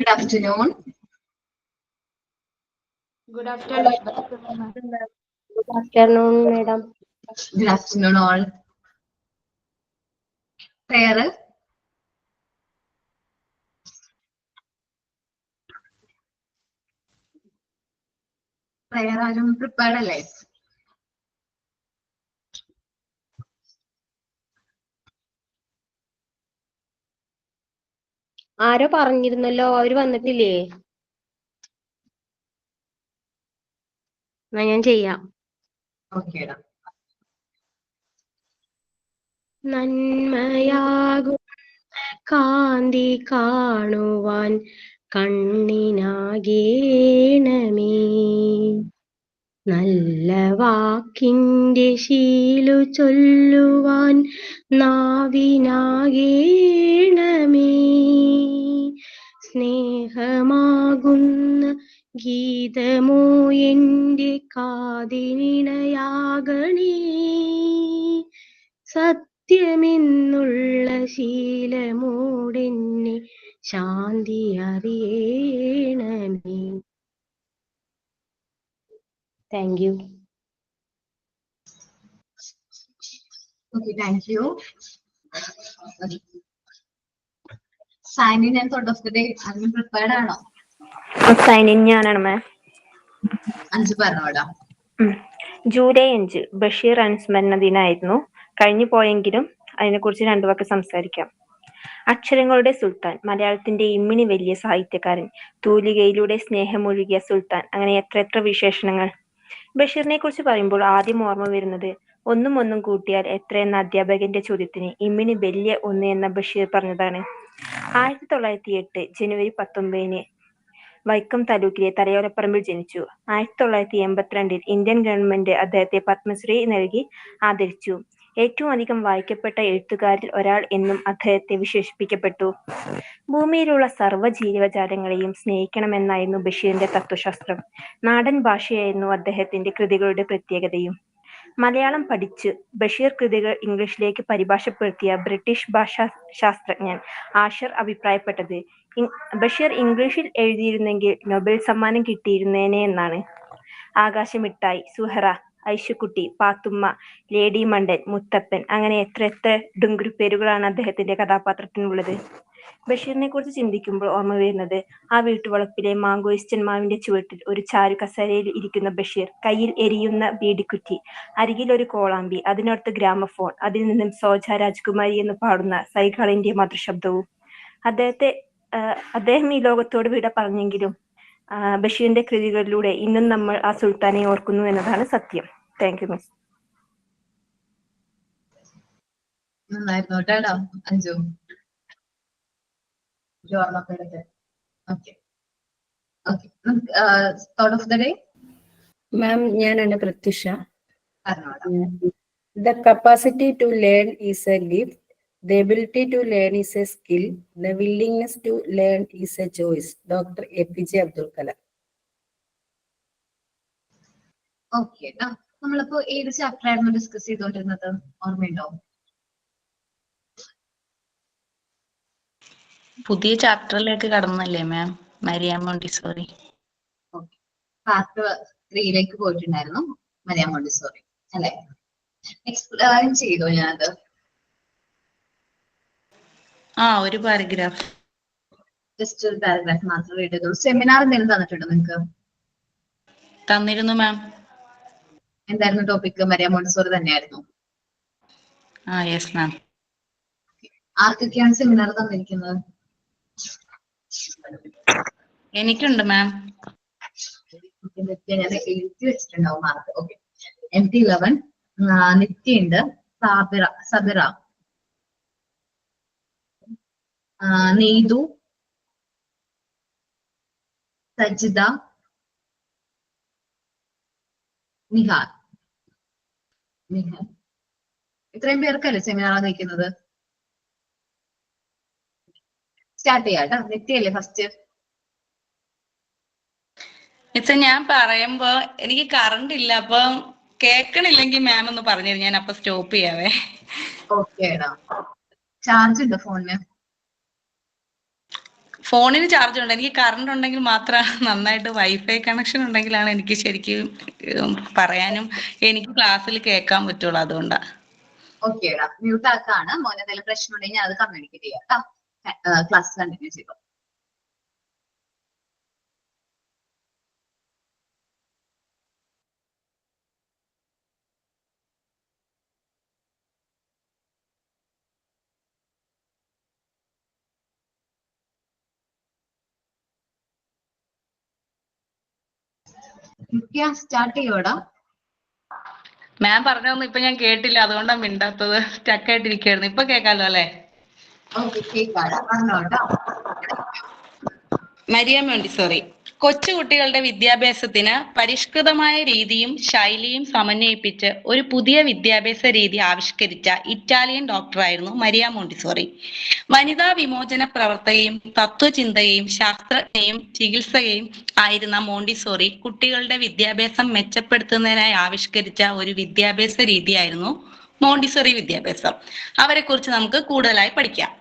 Good afternoon. Good afternoon. Good afternoon, madam. Good afternoon, all. Prayer. Prayer ആരും prepared അല്ലേ? ആരോ പറഞ്ഞിരുന്നല്ലോ, അവര് വന്നിട്ടില്ലേ? എന്നാ ഞാൻ ചെയ്യാം. Okay. നന്മയാകുന്ന കാന്തി കാണുവാൻ കണ്ണിനാകേണമേ, നല്ല വാക്കിന്റെ ശീലു ചൊല്ലുവാൻ നാവിനാകേണമേ, സ്നേഹമാകുന്ന ഗീതമോ എന്റെ കാതിനിണയാകണേ, സത്യമെന്നുള്ള ശീലമോടെന്നെ ശാന്തി അറിയണമേ. Thank you. Okay, thank you. Signing and thought of the day. ആരും prepared ആണോ? സൈനിങ് ഞാനാണ് മാം. 5 പറഞ്ഞോടാ. ജൂലൈ 5 ബഷീർ അനുസ്മരണ ദിനമായിരുന്നു. കഴിഞ്ഞു പോയെങ്കിലും അതിനെക്കുറിച്ച് 2 വാക്ക് സംസാരിക്കാം. അക്ഷരങ്ങളുടെ സുൽത്താൻ, മലയാളത്തിന്റെ ഇമ്മിണി വലിയ സാഹിത്യകാരൻ, തൂലികയിലൂടെ സ്നേഹമൊഴുകിയ സുൽത്താൻ, അങ്ങനെ എത്ര വിശേഷണങ്ങൾ. ബഷീറിനെ കുറിച്ച് പറയുമ്പോൾ ആദ്യം ഓർമ്മ വരുന്നത് ഒന്നും കൂട്ടിയാൽ എത്ര എന്ന അധ്യാപകന്റെ ചോദ്യത്തിന് ഇമ്മിണി വലിയ 1 എന്ന ബഷീർ പറഞ്ഞതാണ്. 1908 ജനുവരി 19 വൈക്കം താലൂക്കിലെ തലയോലപ്പറമ്പിൽ ജനിച്ചു. 1982 ഇന്ത്യൻ ഗവൺമെന്റ് അദ്ദേഹത്തെ പത്മശ്രീ നൽകി ആദരിച്ചു. ഏറ്റവും അധികം വായിക്കപ്പെട്ട എഴുത്തുകാരിൽ ഒരാൾ എന്നും അദ്ദേഹത്തെ വിശേഷിപ്പിക്കപ്പെട്ടു. ഭൂമിയിലുള്ള സർവ്വ ജീവജാലങ്ങളെയും സ്നേഹിക്കണമെന്നായിരുന്നു ബഷീറിന്റെ തത്വശാസ്ത്രം. നാടൻ ഭാഷയായിരുന്നു അദ്ദേഹത്തിന്റെ കൃതികളുടെ പ്രത്യേകതയും. മലയാളം പഠിച്ച് ബഷീർ കൃതികൾ ഇംഗ്ലീഷിലേക്ക് പരിഭാഷപ്പെടുത്തിയ ബ്രിട്ടീഷ് ഭാഷാ ശാസ്ത്രജ്ഞൻ ആഷർ അഭിപ്രായപ്പെട്ടത് ബഷീർ ഇംഗ്ലീഷിൽ എഴുതിയിരുന്നെങ്കിൽ നൊബേൽ സമ്മാനം കിട്ടിയിരുന്നേനെ എന്നാണ്. ആകാശമിട്ടായി, സുഹറ, ഐഷുക്കുട്ടി, പാത്തുമ്മ, ലേഡി മണ്ടൻ, മുത്തപ്പൻ, അങ്ങനെ എത്ര ഡുങ്കുരുപ്പേരുകളാണ് അദ്ദേഹത്തിന്റെ കഥാപാത്രത്തിനുള്ളത്. ബഷീറിനെ കുറിച്ച് ചിന്തിക്കുമ്പോൾ ഓർമ്മ വരുന്നത് ആ വീട്ടുവളപ്പിലെ മാങ്കോയിസ്റ്റൻ മാവിന്റെ ചുവട്ടിൽ ഒരു ചാരു കസേരയിൽ ഇരിക്കുന്ന ബഷീർ, കയ്യിൽ എരിയുന്ന ബീഡിക്കുറ്റി, അരികിൽ ഒരു കോളാമ്പി, അതിനടുത്ത് ഗ്രാമഫോൺ, അതിൽ നിന്നും സോജ രാജ്കുമാരി എന്ന് പാടുന്ന സൈഗാളിന്റെ മധുരശബ്ദവും. അദ്ദേഹം ഈ ലോകത്തോട് വിട പറഞ്ഞെങ്കിലും ബഷീറിന്റെ കൃതികളിലൂടെ ഇന്നും നമ്മൾ ആ സുൽത്താനെ ഓർക്കുന്നു എന്നതാണ് സത്യം. Thank you miss. നന്നായിരുന്നു കേട്ടോ Anju. Thought of the day. മാം, ഞാനാണ് Prathyusha. പറഞ്ഞോടാ. The capacity to learn is a gift. The ability to learn is a skill. The willingness to learn is a choice. Dr. APJ Abdul Kalam. Okay, നമ്മളിപ്പോ ഏത് chapter ആയിരുന്നു discuss ചെയ്തോണ്ടിരുന്നത്, ഓർമ്മയുണ്ടോ? പുതിയ ചാപ്റ്ററിലേക്ക് കടന്നല്ലേ ma'am, Maria Montessori. Part 3 പോയിട്ടുണ്ടായിരുന്നു, Maria Montessori അല്ലെ? എക്സ്പ്ലെയിൻ ചെയ്തോ ഞാനത്? ഒരു പാരഗ്രാഫ്, ജസ്റ്റ് ഒരു പാരഗ്രാഫ് മാത്രം റീഡ് ചെയ്തോളൂ. സെമിനാർ എന്തെങ്കിലും തന്നിട്ടുണ്ടോ നിങ്ങൾക്ക്? തന്നിരുന്നു മാം. എന്തായിരുന്നു ടോപ്പിക്? മരിയ മോണ്ടിസോറി തന്നെയായിരുന്നു? Yes ma'am. ആർക്കൊക്കെയാണ് സെമിനാർ തന്നിരിക്കുന്നത്? എനിക്കുണ്ട് മാം. ഞാൻ എഴുതി വെച്ചിട്ടുണ്ടാവും മാർക്ക്. ഓക്കെ, MT11, നിത്യയുണ്ട്, സബിറ, നീതു, സജിത, നിഹാൽ. ഇത്രയും പേർക്കല്ലേ സെമിനാർ നിൽക്കുന്നത്? സ്റ്റാർട്ട് ചെയ്യാട്ടോ. നിത്യല്ലേ ഫസ്റ്റ്? ഞാൻ പറയുമ്പോ എനിക്ക് കറണ്ട് ഇല്ല, അപ്പം കേക്കണില്ലെങ്കിൽ മാം ഒന്ന് പറഞ്ഞു, ഞാൻ അപ്പൊ സ്റ്റോപ്പ് ചെയ്യാവേ. ഓക്കേടാ. ചാർജ് ഉണ്ടോ ഫോണിന്? ഫോണിന് ചാർജ് ഉണ്ട്. എനിക്ക് കറണ്ട് ഉണ്ടെങ്കിൽ മാത്രമാണ്, നന്നായിട്ട് വൈഫൈ കണക്ഷൻ ഉണ്ടെങ്കിലാണ് എനിക്ക് ശരിക്കും പറയാനും എനിക്ക് ക്ലാസ്സിൽ കേൾക്കാൻ പറ്റുള്ളൂ. അതുകൊണ്ടാ. ഓക്കേടാ, മ്യൂട്ട് ആക്കാണ്. മോനെ എന്തെങ്കിലും പ്രശ്നം ഉണ്ടെങ്കിൽ അത് കമ്മ്യൂണിക്കേറ്റ് ചെയ്യാം. ക്ലാസ് കണ്ടിന്യൂ ചെയ്തു. സ്റ്റാർട്ട് ചെയ്യോടാ. മാം പറഞ്ഞതൊന്നും ഇപ്പൊ ഞാൻ കേട്ടില്ല, അതുകൊണ്ടാണ് മിണ്ടാത്തത്. സ്റ്റക്കായിട്ടിരിക്കുകയായിരുന്നു. ഇപ്പൊ കേൾക്കാലോ അല്ലെ? ഓക്കെ, കേൾക്കാടാ, പറഞ്ഞോട്ടോ. മരിയ മോണ്ടിസോറി കൊച്ചുകുട്ടികളുടെ വിദ്യാഭ്യാസത്തിന് പരിഷ്കൃതമായ രീതിയും ശൈലിയും സമന്വയിപ്പിച്ച് ഒരു പുതിയ വിദ്യാഭ്യാസ രീതി ആവിഷ്കരിച്ച ഇറ്റാലിയൻ ഡോക്ടറായിരുന്നു മരിയ മോണ്ടിസോറി. വനിതാ വിമോചന പ്രവർത്തകയും തത്വചിന്തകയും ശാസ്ത്രജ്ഞയും ചികിത്സകയും ആയിരുന്ന മോണ്ടിസോറി കുട്ടികളുടെ വിദ്യാഭ്യാസം മെച്ചപ്പെടുത്തുന്നതിനായി ആവിഷ്കരിച്ച ഒരു വിദ്യാഭ്യാസ രീതിയായിരുന്നു മോണ്ടിസോറി വിദ്യാഭ്യാസം. അവരെ കുറിച്ച് നമുക്ക് കൂടുതലായി പഠിക്കാം.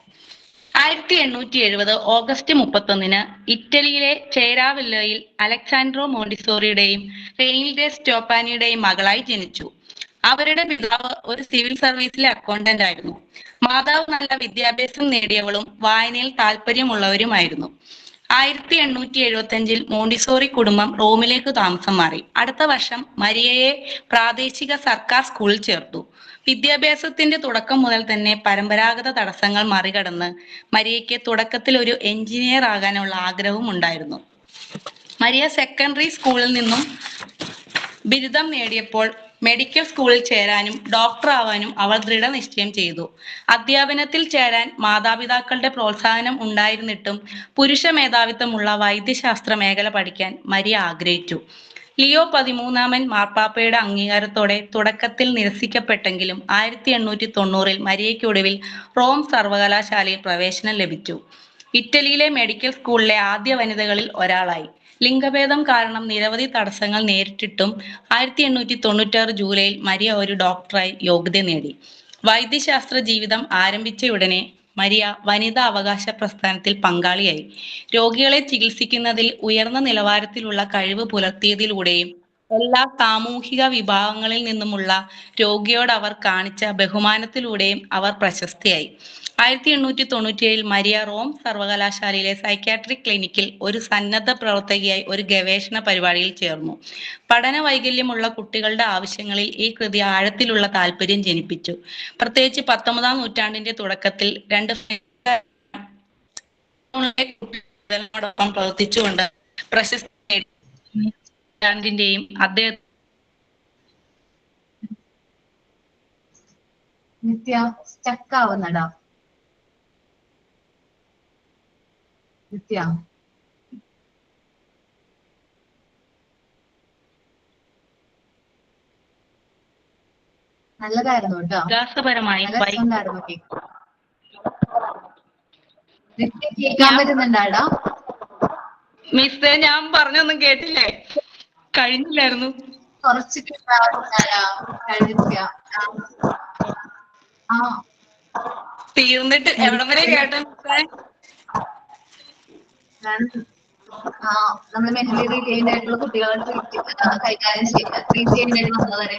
1870 ഓഗസ്റ്റ് 31 ഇറ്റലിയിലെ ചേരാവില്ലയിൽ അലക്സാൻഡ്രോ മോണ്ടിസോറിയുടെയും റെയിൽഡെ സ്റ്റോപ്പാനിയുടെയും മകളായി ജനിച്ചു. അവരുടെ പിതാവ് ഒരു സിവിൽ സർവീസിലെ അക്കൗണ്ടന്റ് ആയിരുന്നു. മാതാവ് നല്ല വിദ്യാഭ്യാസം നേടിയവളും വായനയിൽ താല്പര്യമുള്ളവരുമായിരുന്നു. 1875 മോണ്ടിസോറി കുടുംബം റോമിലേക്ക് താമസം മാറി. അടുത്ത വർഷം മരിയയെ പ്രാദേശിക സർക്കാർ സ്കൂളിൽ ചേർത്തു. വിദ്യാഭ്യാസത്തിന്റെ തുടക്കം മുതൽ തന്നെ പരമ്പരാഗത തടസ്സങ്ങൾ മറികടന്ന് മരിയയ്ക്ക് തുടക്കത്തിൽ ഒരു എഞ്ചിനീയർ ആകാനുള്ള ആഗ്രഹവും ഉണ്ടായിരുന്നു. മരിയ സെക്കൻഡറി സ്കൂളിൽ നിന്നും ബിരുദം നേടിയപ്പോൾ മെഡിക്കൽ സ്കൂളിൽ ചേരാനും ഡോക്ടർ ആവാനും അവൾ ദൃഢനിശ്ചയം ചെയ്തു. അധ്യാപനത്തിൽ ചേരാൻ മാതാപിതാക്കളുടെ പ്രോത്സാഹനം ഉണ്ടായിരുന്നിട്ടും പുരുഷ മേധാവിത്വമുള്ള വൈദ്യശാസ്ത്ര മേഖല പഠിക്കാൻ മരിയ ആഗ്രഹിച്ചു. ലിയോ 13 മാർപ്പാപ്പയുടെ അംഗീകാരത്തോടെ തുടക്കത്തിൽ നിരസിക്കപ്പെട്ടെങ്കിലും 1890 മരിയയ്ക്ക് ഒടുവിൽ റോം സർവകലാശാലയിൽ പ്രവേശനം ലഭിച്ചു. ഇറ്റലിയിലെ മെഡിക്കൽ സ്കൂളിലെ ആദ്യ വനിതകളിൽ ഒരാളായി. ലിംഗഭേദം കാരണം നിരവധി തടസ്സങ്ങൾ നേരിട്ടിട്ടും 1896 ജൂലൈയിൽ മരിയ ഒരു ഡോക്ടറായി യോഗ്യത നേടി. വൈദ്യശാസ്ത്ര ജീവിതം ആരംഭിച്ചയുടനെ മരിയ വനിതാ അവകാശ പ്രസ്ഥാനത്തിൽ പങ്കാളിയായി. രോഗികളെ ചികിത്സിക്കുന്നതിൽ ഉയർന്ന നിലവാരത്തിലുള്ള കഴിവ് പുലർത്തിയതിലൂടെയും എല്ലാ സാമൂഹിക വിഭാഗങ്ങളിൽ നിന്നുമുള്ള രോഗിയോട് അവർ കാണിച്ച ബഹുമാനത്തിലൂടെയും അവർ പ്രശസ്തയായി. 1897 മരിയ റോം സർവകലാശാലയിലെ സൈക്യാട്രിക് ക്ലിനിക്കിൽ ഒരു സന്നദ്ധ പ്രവർത്തകയായി ഒരു ഗവേഷണ പരിപാടിയിൽ ചേർന്നു. പഠന വൈകല്യമുള്ള കുട്ടികളുടെ ആവശ്യങ്ങളിൽ ഈ കൃതി ആഴത്തിലുള്ള താല്പര്യം ജനിപ്പിച്ചു. പ്രത്യേകിച്ച് 19-ാം നൂറ്റാണ്ടിന്റെ തുടക്കത്തിൽ രണ്ട് കുട്ടികളോടൊപ്പം പ്രവർത്തിച്ചുകൊണ്ട് പ്രശസ്തി നേടിയെയും അദ്ദേഹം നിത്യ സ്റ്റക്ക് ആവുന്നടാ. നിത്യ നല്ലതായിരുന്നു കേട്ടോ. വികാസപരമായും നല്ല രസമുണ്ടായിരുന്നു കേൾക്കാൻ. നിത്യ കേൾക്കാൻ പറ്റുന്നുണ്ടാടാ? മിസ്സേ, ഞാൻ പറഞ്ഞൊന്നും കേട്ടില്ലേ? കഴിഞ്ഞില്ലായിരുന്നു. കുറച്ച് കഴിഞ്ഞിട്ടില്ല. ആ തീർന്നിട്ട് എവിടം വരെ കേട്ടോ മിസ്സേ? നമ്മൾ മെന്റലി റീറ്റെയിൻഡ് ആയിട്ടുള്ള കുട്ടികളെ കൈകാര്യം ട്രീറ്റ് ചെയ്യാനായിട്ട് വന്നവരെ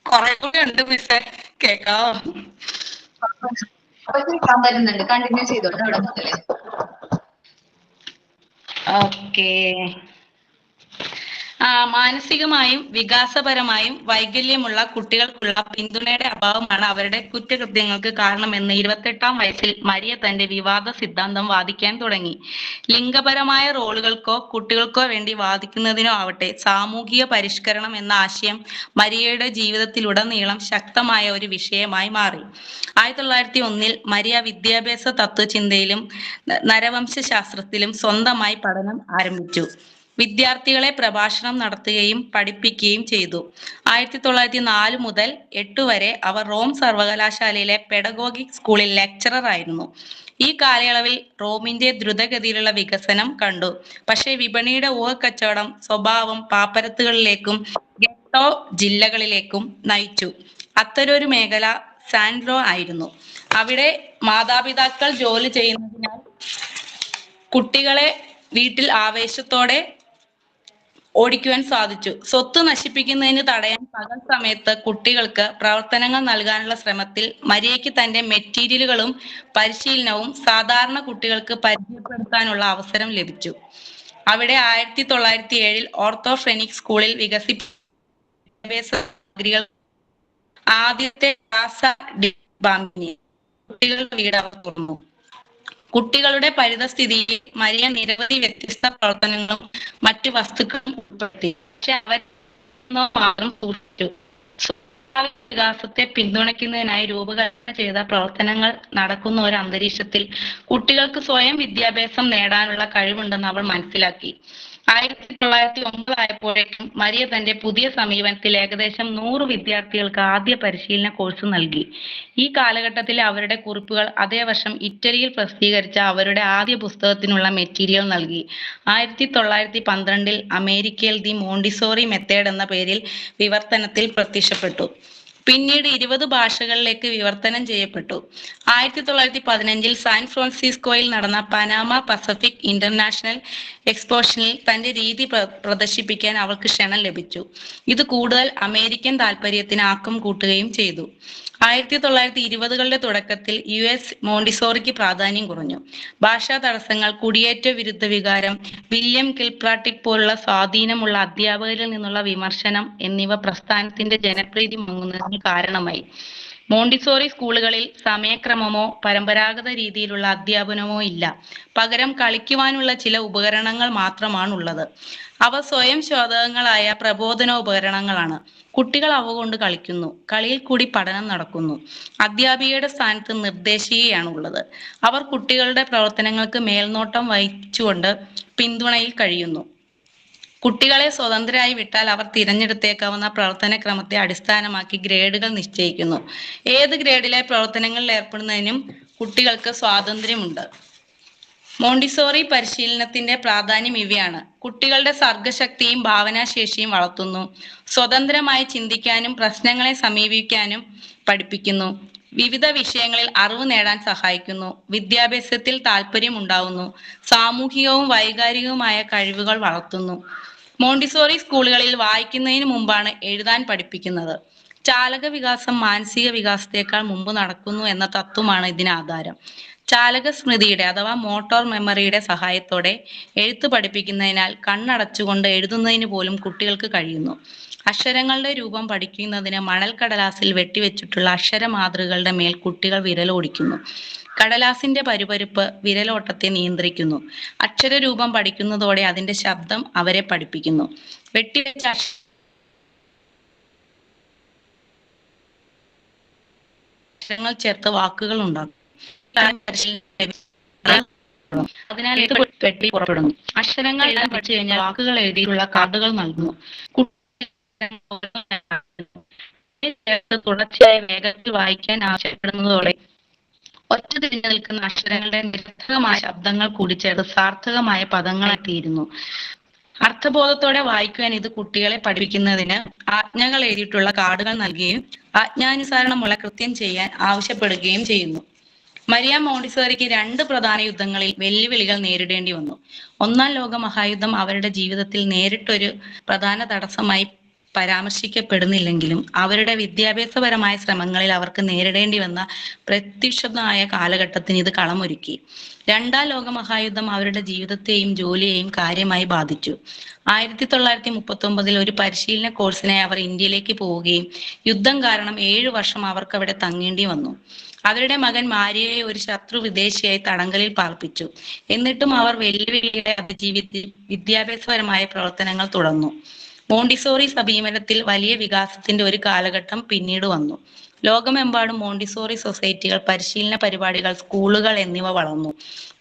കുറെ കൂടെ ഉണ്ട് മിസ്സേ, കേക്കാവോ? കേൾക്കാൻ പറ്റുന്നുണ്ട്. കണ്ടിന്യൂ ചെയ്തോട്ടെ അവിടെ മുതലേ. ഓക്കേ. മാനസികമായും വികാസപരമായും വൈകല്യമുള്ള കുട്ടികൾക്കുള്ള പിന്തുണയുടെ അഭാവമാണ് അവരുടെ കുറ്റകൃത്യങ്ങൾക്ക് കാരണമെന്ന് 28-ാം വയസ്സിൽ മരിയ തന്റെ വിവാദ സിദ്ധാന്തം വാദിക്കാൻ തുടങ്ങി. ലിംഗപരമായ റോളുകൾക്കോ കുട്ടികൾക്കോ വേണ്ടി വാദിക്കുന്നതിനോ ആവട്ടെ, സാമൂഹിക പരിഷ്കരണം എന്ന ആശയം മരിയയുടെ ജീവിതത്തിലുടനീളം ശക്തമായ ഒരു വിഷയമായി മാറി. 1901 മരിയ വിദ്യാഭ്യാസ തത്വചിന്തയിലും നരവംശാസ്ത്രത്തിലും സ്വന്തമായി പഠനം ആരംഭിച്ചു. വിദ്യാർത്ഥികളെ പ്രഭാഷണം നടത്തുകയും പഠിപ്പിക്കുകയും ചെയ്തു. 1904 മുതൽ 8 വരെ അവർ റോം സർവകലാശാലയിലെ പെഡഗോഗിക് സ്കൂളിൽ ലെക്ചറർ ആയിരുന്നു. ഈ കാലയളവിൽ റോമിന്റെ ദ്രുതഗതിയിലുള്ള വികസനം കണ്ടു. പക്ഷേ വിപണിയുടെ ഊഹക്കച്ചവടം സ്വഭാവം പാപ്പരത്തുകളിലേക്കും ഗെട്ടോ ജില്ലകളിലേക്കും നയിച്ചു. അത്തരൊരു മേഖല സാൻഡ്രോ ആയിരുന്നു. അവിടെ മാതാപിതാക്കൾ ജോലി ചെയ്യുന്നതിനാൽ കുട്ടികളെ വീട്ടിൽ ആവേശത്തോടെ ഓടിക്കുവാൻ സാധിച്ചു. സ്വത്ത് നശിപ്പിക്കുന്നതിന് തടയാൻ പകൽ സമയത്ത് കുട്ടികൾക്ക് പ്രവർത്തനങ്ങൾ നൽകാനുള്ള ശ്രമത്തിൽ മരിയയ്ക്ക് തന്റെ മെറ്റീരിയലുകളും പരിശീലനവും സാധാരണ കുട്ടികൾക്ക് പരിചയപ്പെടുത്താനുള്ള അവസരം ലഭിച്ചു. അവിടെ 1907 ഓർത്തോഫെനിക് സ്കൂളിൽ വികസിപ്പിച്ച ആദ്യത്തെ കുട്ടികളുടെ വീട് അവർ തുറന്നു. കുട്ടികളുടെ പരിതസ്ഥിതിയിൽ മരിയ നിരവധി വ്യത്യസ്ത പ്രവർത്തനങ്ങളും മറ്റു വസ്തുക്കളും ഉൾപ്പെടുത്തി. പക്ഷെ അവർ മാത്രം സൂക്ഷിച്ചു. വികാസത്തെ പിന്തുണയ്ക്കുന്നതിനായി രൂപകൽപ്പന ചെയ്ത പ്രവർത്തനങ്ങൾ നടക്കുന്ന ഒരു അന്തരീക്ഷത്തിൽ കുട്ടികൾക്ക് സ്വയം വിദ്യാഭ്യാസം നേടാനുള്ള കഴിവുണ്ടെന്ന് അവൾ മനസ്സിലാക്കി. 1909 ആയപ്പോഴേക്കും മരിയ തന്റെ പുതിയ സമീപനത്തിൽ ഏകദേശം 100 വിദ്യാർത്ഥികൾക്ക് ആദ്യ പരിശീലന കോഴ്സ് നൽകി. ഈ കാലഘട്ടത്തിലെ അവരുടെ കുറിപ്പുകൾ അതേ വർഷം ഇറ്റലിയിൽ പ്രസിദ്ധീകരിച്ച അവരുടെ ആദ്യ പുസ്തകത്തിനുള്ള മെറ്റീരിയൽ നൽകി. 1912 അമേരിക്കയിൽ ദി മോണ്ടിസോറി മെത്തേഡ് എന്ന പേരിൽ വിവർത്തനത്തിൽ പ്രത്യക്ഷപ്പെട്ടു. പിന്നീട് 20 ഭാഷകളിലേക്ക് വിവർത്തനം ചെയ്യപ്പെട്ടു. 1915 സാൻ ഫ്രാൻസിസ്കോയിൽ നടന്ന പനാമ പസഫിക് ഇന്റർനാഷണൽ എക്സ്പോസിഷനിൽ തന്റെ രീതി പ്രദർശിപ്പിക്കാൻ അവൾക്ക് ക്ഷണം ലഭിച്ചു. ഇത് കൂടുതൽ അമേരിക്കൻ താല്പര്യത്തിന് ആക്കം കൂട്ടുകയും ചെയ്തു. 1920കളുടെ തുടക്കത്തിൽ US മോണ്ടിസോറിക്ക് പ്രാധാന്യം കുറഞ്ഞു. ഭാഷാ തടസ്സങ്ങൾ, കുടിയേറ്റ വിരുദ്ധ വികാരം, വില്യം കിൽപാട്രിക് പോലുള്ള സ്വാധീനമുള്ള അധ്യാപകരിൽ നിന്നുള്ള വിമർശനം എന്നിവ പ്രസ്ഥാനത്തിന്റെ ജനപ്രീതി മങ്ങുന്നതിന് കാരണമായി. മോണ്ടിസോറി സ്കൂളുകളിൽ സമയക്രമമോ പരമ്പരാഗത രീതിയിലുള്ള അധ്യാപനമോ ഇല്ല. പകരം കളിക്കുവാനുള്ള ചില ഉപകരണങ്ങൾ മാത്രമാണുള്ളത്. അവ സ്വയം ചോദകങ്ങളായ പ്രബോധന ഉപകരണങ്ങളാണ്. കുട്ടികൾ അവ കൊണ്ട് കളിക്കുന്നു. കളിയിൽ കൂടി പഠനം നടക്കുന്നു. അധ്യാപികയുടെ സ്ഥാനത്ത് നിർദ്ദേശികയാണുള്ളത്. അവർ കുട്ടികളുടെ പ്രവർത്തനങ്ങൾക്ക് മേൽനോട്ടം വഹിച്ചുകൊണ്ട് പിന്തുണയിൽ കഴിയുന്നു. കുട്ടികളെ സ്വതന്ത്രരായി വിട്ടാൽ അവർ തിരഞ്ഞെടുത്തേക്കാവുന്ന പ്രവർത്തന ക്രമത്തെ അടിസ്ഥാനമാക്കി ഗ്രേഡുകൾ നിശ്ചയിക്കുന്നു. ഏത് ഗ്രേഡിലെ പ്രവർത്തനങ്ങളിൽ ഏർപ്പെടുന്നതിനും കുട്ടികൾക്ക് സ്വാതന്ത്ര്യമുണ്ട്. മോണ്ടിസോറി പരിശീലനത്തിന്റെ പ്രാധാന്യം ഇവയാണ്. കുട്ടികളുടെ സർഗശക്തിയും ഭാവനാശേഷിയും വളർത്തുന്നു. സ്വതന്ത്രമായി ചിന്തിക്കാനും പ്രശ്നങ്ങളെ സമീപിക്കാനും പഠിപ്പിക്കുന്നു. വിവിധ വിഷയങ്ങളിൽ അറിവ് നേടാൻ സഹായിക്കുന്നു. വിദ്യാഭ്യാസത്തിൽ താല്പര്യം ഉണ്ടാവുന്നു. സാമൂഹികവും വൈകാരികവുമായ കഴിവുകൾ വളർത്തുന്നു. മോണ്ടിസോറി സ്കൂളുകളിൽ വായിക്കുന്നതിന് മുമ്പാണ് എഴുതാൻ പഠിപ്പിക്കുന്നത്. ചാലക വികാസം മാനസിക വികാസത്തെക്കാൾ മുമ്പ് നടക്കുന്നു എന്ന തത്വമാണ് ഇതിന് ആധാരം. ചാലക സ്മൃതിയുടെ അഥവാ മോട്ടോർ മെമ്മറിയുടെ സഹായത്തോടെ എഴുത്ത് പഠിപ്പിക്കുന്നതിനാൽ കണ്ണടച്ചുകൊണ്ട് എഴുതുന്നതിന് പോലും കുട്ടികൾക്ക് കഴിയുന്നു. അക്ഷരങ്ങളുടെ രൂപം പഠിക്കുന്നതിന് മണൽക്കടലാസിൽ വെട്ടിവെച്ചിട്ടുള്ള അക്ഷരമാതൃകകളുടെ മേൽ കുട്ടികൾ വിരലോടിക്കുന്നു. കടലാസിന്റെ പരുപരുപ്പ് വിരലോട്ടത്തെ നിയന്ത്രിക്കുന്നു. അക്ഷരരൂപം പഠിക്കുന്നതോടെ അതിന്റെ ശബ്ദം അവരെ പഠിപ്പിക്കുന്നു. വെട്ടിവെച്ച അക്ഷരങ്ങൾ ചേർത്ത് വാക്കുകൾ ഉണ്ടാകും. അതിനാൽ ഇത് വെട്ടി പുറപ്പെടുന്നു. അക്ഷരങ്ങൾ എഴുതാൻ പഠിച്ചു കഴിഞ്ഞാൽ വാക്കുകൾ എഴുതിയുള്ള കാർഡുകൾ നൽകുന്നു. തുടർച്ചയായ വേഗത്തിൽ വായിക്കാൻ ആവശ്യപ്പെടുന്നതോടെ ഒറ്റ തിരിഞ്ഞു നിൽക്കുന്ന അക്ഷരങ്ങളുടെ നിരർത്ഥകമായ ശബ്ദങ്ങൾ കൂടിച്ചേർത്ത് സാർത്ഥകമായ പദങ്ങളായി തീരുന്നു. അർത്ഥബോധത്തോടെ വായിക്കുവാൻ ഇത് കുട്ടികളെ പഠിപ്പിക്കുന്നതിന് ആജ്ഞകൾ എഴുതിയിട്ടുള്ള കാർഡുകൾ നൽകുകയും ആജ്ഞാനുസരണമുള്ള കൃത്യം ചെയ്യാൻ ആവശ്യപ്പെടുകയും ചെയ്യുന്നു. മരിയ മോണ്ടിസോറിക്ക് 2 പ്രധാന യുദ്ധങ്ങളിൽ വെല്ലുവിളികൾ നേരിടേണ്ടി വന്നു. ഒന്നാം ലോക മഹായുദ്ധം അവരുടെ ജീവിതത്തിൽ നേരിട്ടൊരു പ്രധാന തടസ്സമായി പരാമർശിക്കപ്പെടുന്നില്ലെങ്കിലും അവരുടെ വിദ്യാഭ്യാസപരമായ ശ്രമങ്ങളിൽ അവർക്ക് നേരിടേണ്ടി വന്ന പ്രത്യക്ഷമായ കാലഘട്ടത്തിന് ഇത് കളമൊരുക്കി. 2ാം ലോക മഹായുദ്ധം അവരുടെ ജീവിതത്തെയും ജോലിയെയും കാര്യമായി ബാധിച്ചു. 1939 ഒരു പരിശീലന കോഴ്സിനായി അവർ ഇന്ത്യയിലേക്ക് പോവുകയും യുദ്ധം കാരണം 7 വർഷം അവർക്ക് അവിടെ തങ്ങേണ്ടി വന്നു. അവരുടെ മകൻ മാരിയയെ ഒരു ശത്രു വിദേശിയായി തടങ്കലിൽ പാർപ്പിച്ചു. എന്നിട്ടും അവർ വെല്ലുവിളികളെ അതിജീവിച്ച് വിദ്യാഭ്യാസപരമായ പ്രവർത്തനങ്ങൾ തുടർന്നു. മോണ്ടിസോറി സമീപനത്തിൽ വലിയ വികാസത്തിന്റെ ഒരു കാലഘട്ടം പിന്നീട് വന്നു. ലോകമെമ്പാടും മോണ്ടിസോറി സൊസൈറ്റികൾ, പരിശീലന പരിപാടികൾ, സ്കൂളുകൾ എന്നിവ വളർന്നു.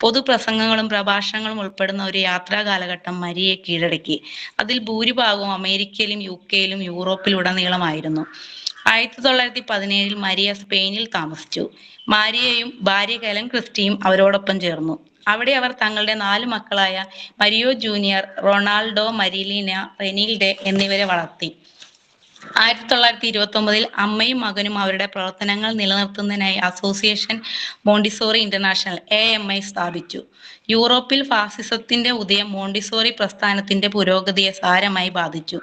പൊതുപ്രസംഗങ്ങളും പ്രഭാഷണങ്ങളും ഉൾപ്പെടുന്ന ഒരു യാത്രാ കാലഘട്ടം മരിയയെ കീഴടക്കി. അതിൽ ഭൂരിഭാഗവും അമേരിക്കയിലും UK-യിലും യൂറോപ്പിലുടനീളമായിരുന്നു. 1917 മരിയ സ്പെയിനിൽ താമസിച്ചു. മാരിയയും ഭാര്യ ഹെലൻ ക്രിസ്റ്റിയും അവരോടൊപ്പം ചേർന്നു. അവിടെ അവർ തങ്ങളുടെ 4 മക്കളായ മരിയോ ജൂനിയർ, റൊണാൾഡോ, മരിലീന, റെനീൽഡെ എന്നിവരെ വളർത്തി. 1929 അമ്മയും മകനും അവരുടെ പ്രവർത്തനങ്ങൾ നിലനിർത്തുന്നതിനായി അസോസിയേഷൻ മോണ്ടിസോറി ഇന്റർനാഷണൽ AMI സ്ഥാപിച്ചു. യൂറോപ്പിൽ ഫാസിസത്തിന്റെ ഉദയം മോണ്ടിസോറി പ്രസ്ഥാനത്തിന്റെ പുരോഗതിയെ സാരമായി ബാധിച്ചു.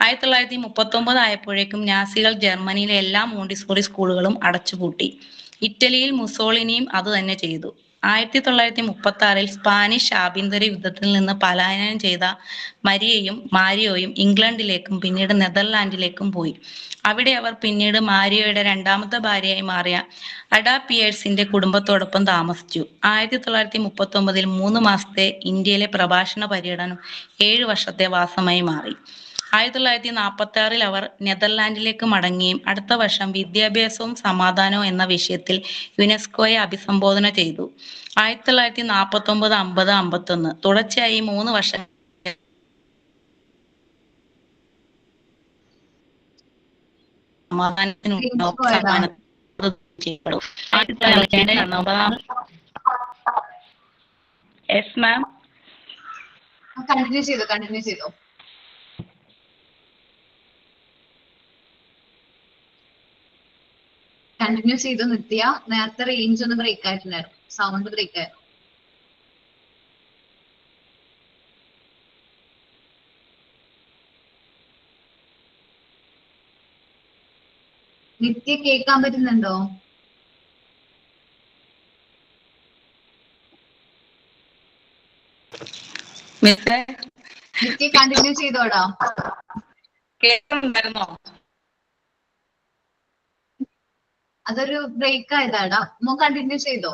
1939 ആയപ്പോഴേക്കും നാസികൾ ജർമ്മനിയിലെ എല്ലാ മോണ്ടിസോറി സ്കൂളുകളും അടച്ചുപൂട്ടി. ഇറ്റലിയിൽ മുസോളിനിയും അതുതന്നെ ചെയ്തു. 1936 സ്പാനിഷ് ആഭ്യന്തര യുദ്ധത്തിൽ നിന്ന് പലായനം ചെയ്ത മരിയയും മാരിയോയും ഇംഗ്ലണ്ടിലേക്കും പിന്നീട് നെതർലാൻഡിലേക്കും പോയി. അവിടെ അവർ പിന്നീട് മാരിയോയുടെ രണ്ടാമത്തെ ഭാര്യയായി മാറിയ അഡ പിയേഴ്സിന്റെ കുടുംബത്തോടൊപ്പം താമസിച്ചു. 1939 3 മാസത്തെ ഇന്ത്യയിലെ പ്രഭാഷണ പര്യടനം 7 വർഷത്തെ വാസമായി മാറി. 1946 അവർ നെതർലാൻഡിലേക്ക് മടങ്ങുകയും അടുത്ത വർഷം വിദ്യാഭ്യാസവും സമാധാനവും എന്ന വിഷയത്തിൽ യുനെസ്കോയെ അഭിസംബോധന ചെയ്തു. 1949, 50, 51 തുടർച്ചയായി 3 വർഷം യെസ് മാം. കണ്ടിന്യൂ ചെയ്തോ. കണ്ടിന്യൂ ചെയ്തു നിത്യ. നേരത്തെ റേഞ്ച് ഒന്ന് ബ്രേക്ക് ആയിട്ടുണ്ടായിരുന്നു, സൗണ്ട് ബ്രേക്ക് ആയിരുന്നു. നിത്യ കേൾക്കാൻ പറ്റുന്നുണ്ടോ? നിത്യ കണ്ടിന്യൂ ചെയ്തോടാ. കേൾക്കുന്നുണ്ടായിരുന്നോ? അതൊരു ബ്രേക്ക് ആയതാടാ. കണ്ടിന്യൂ ചെയ്തോ.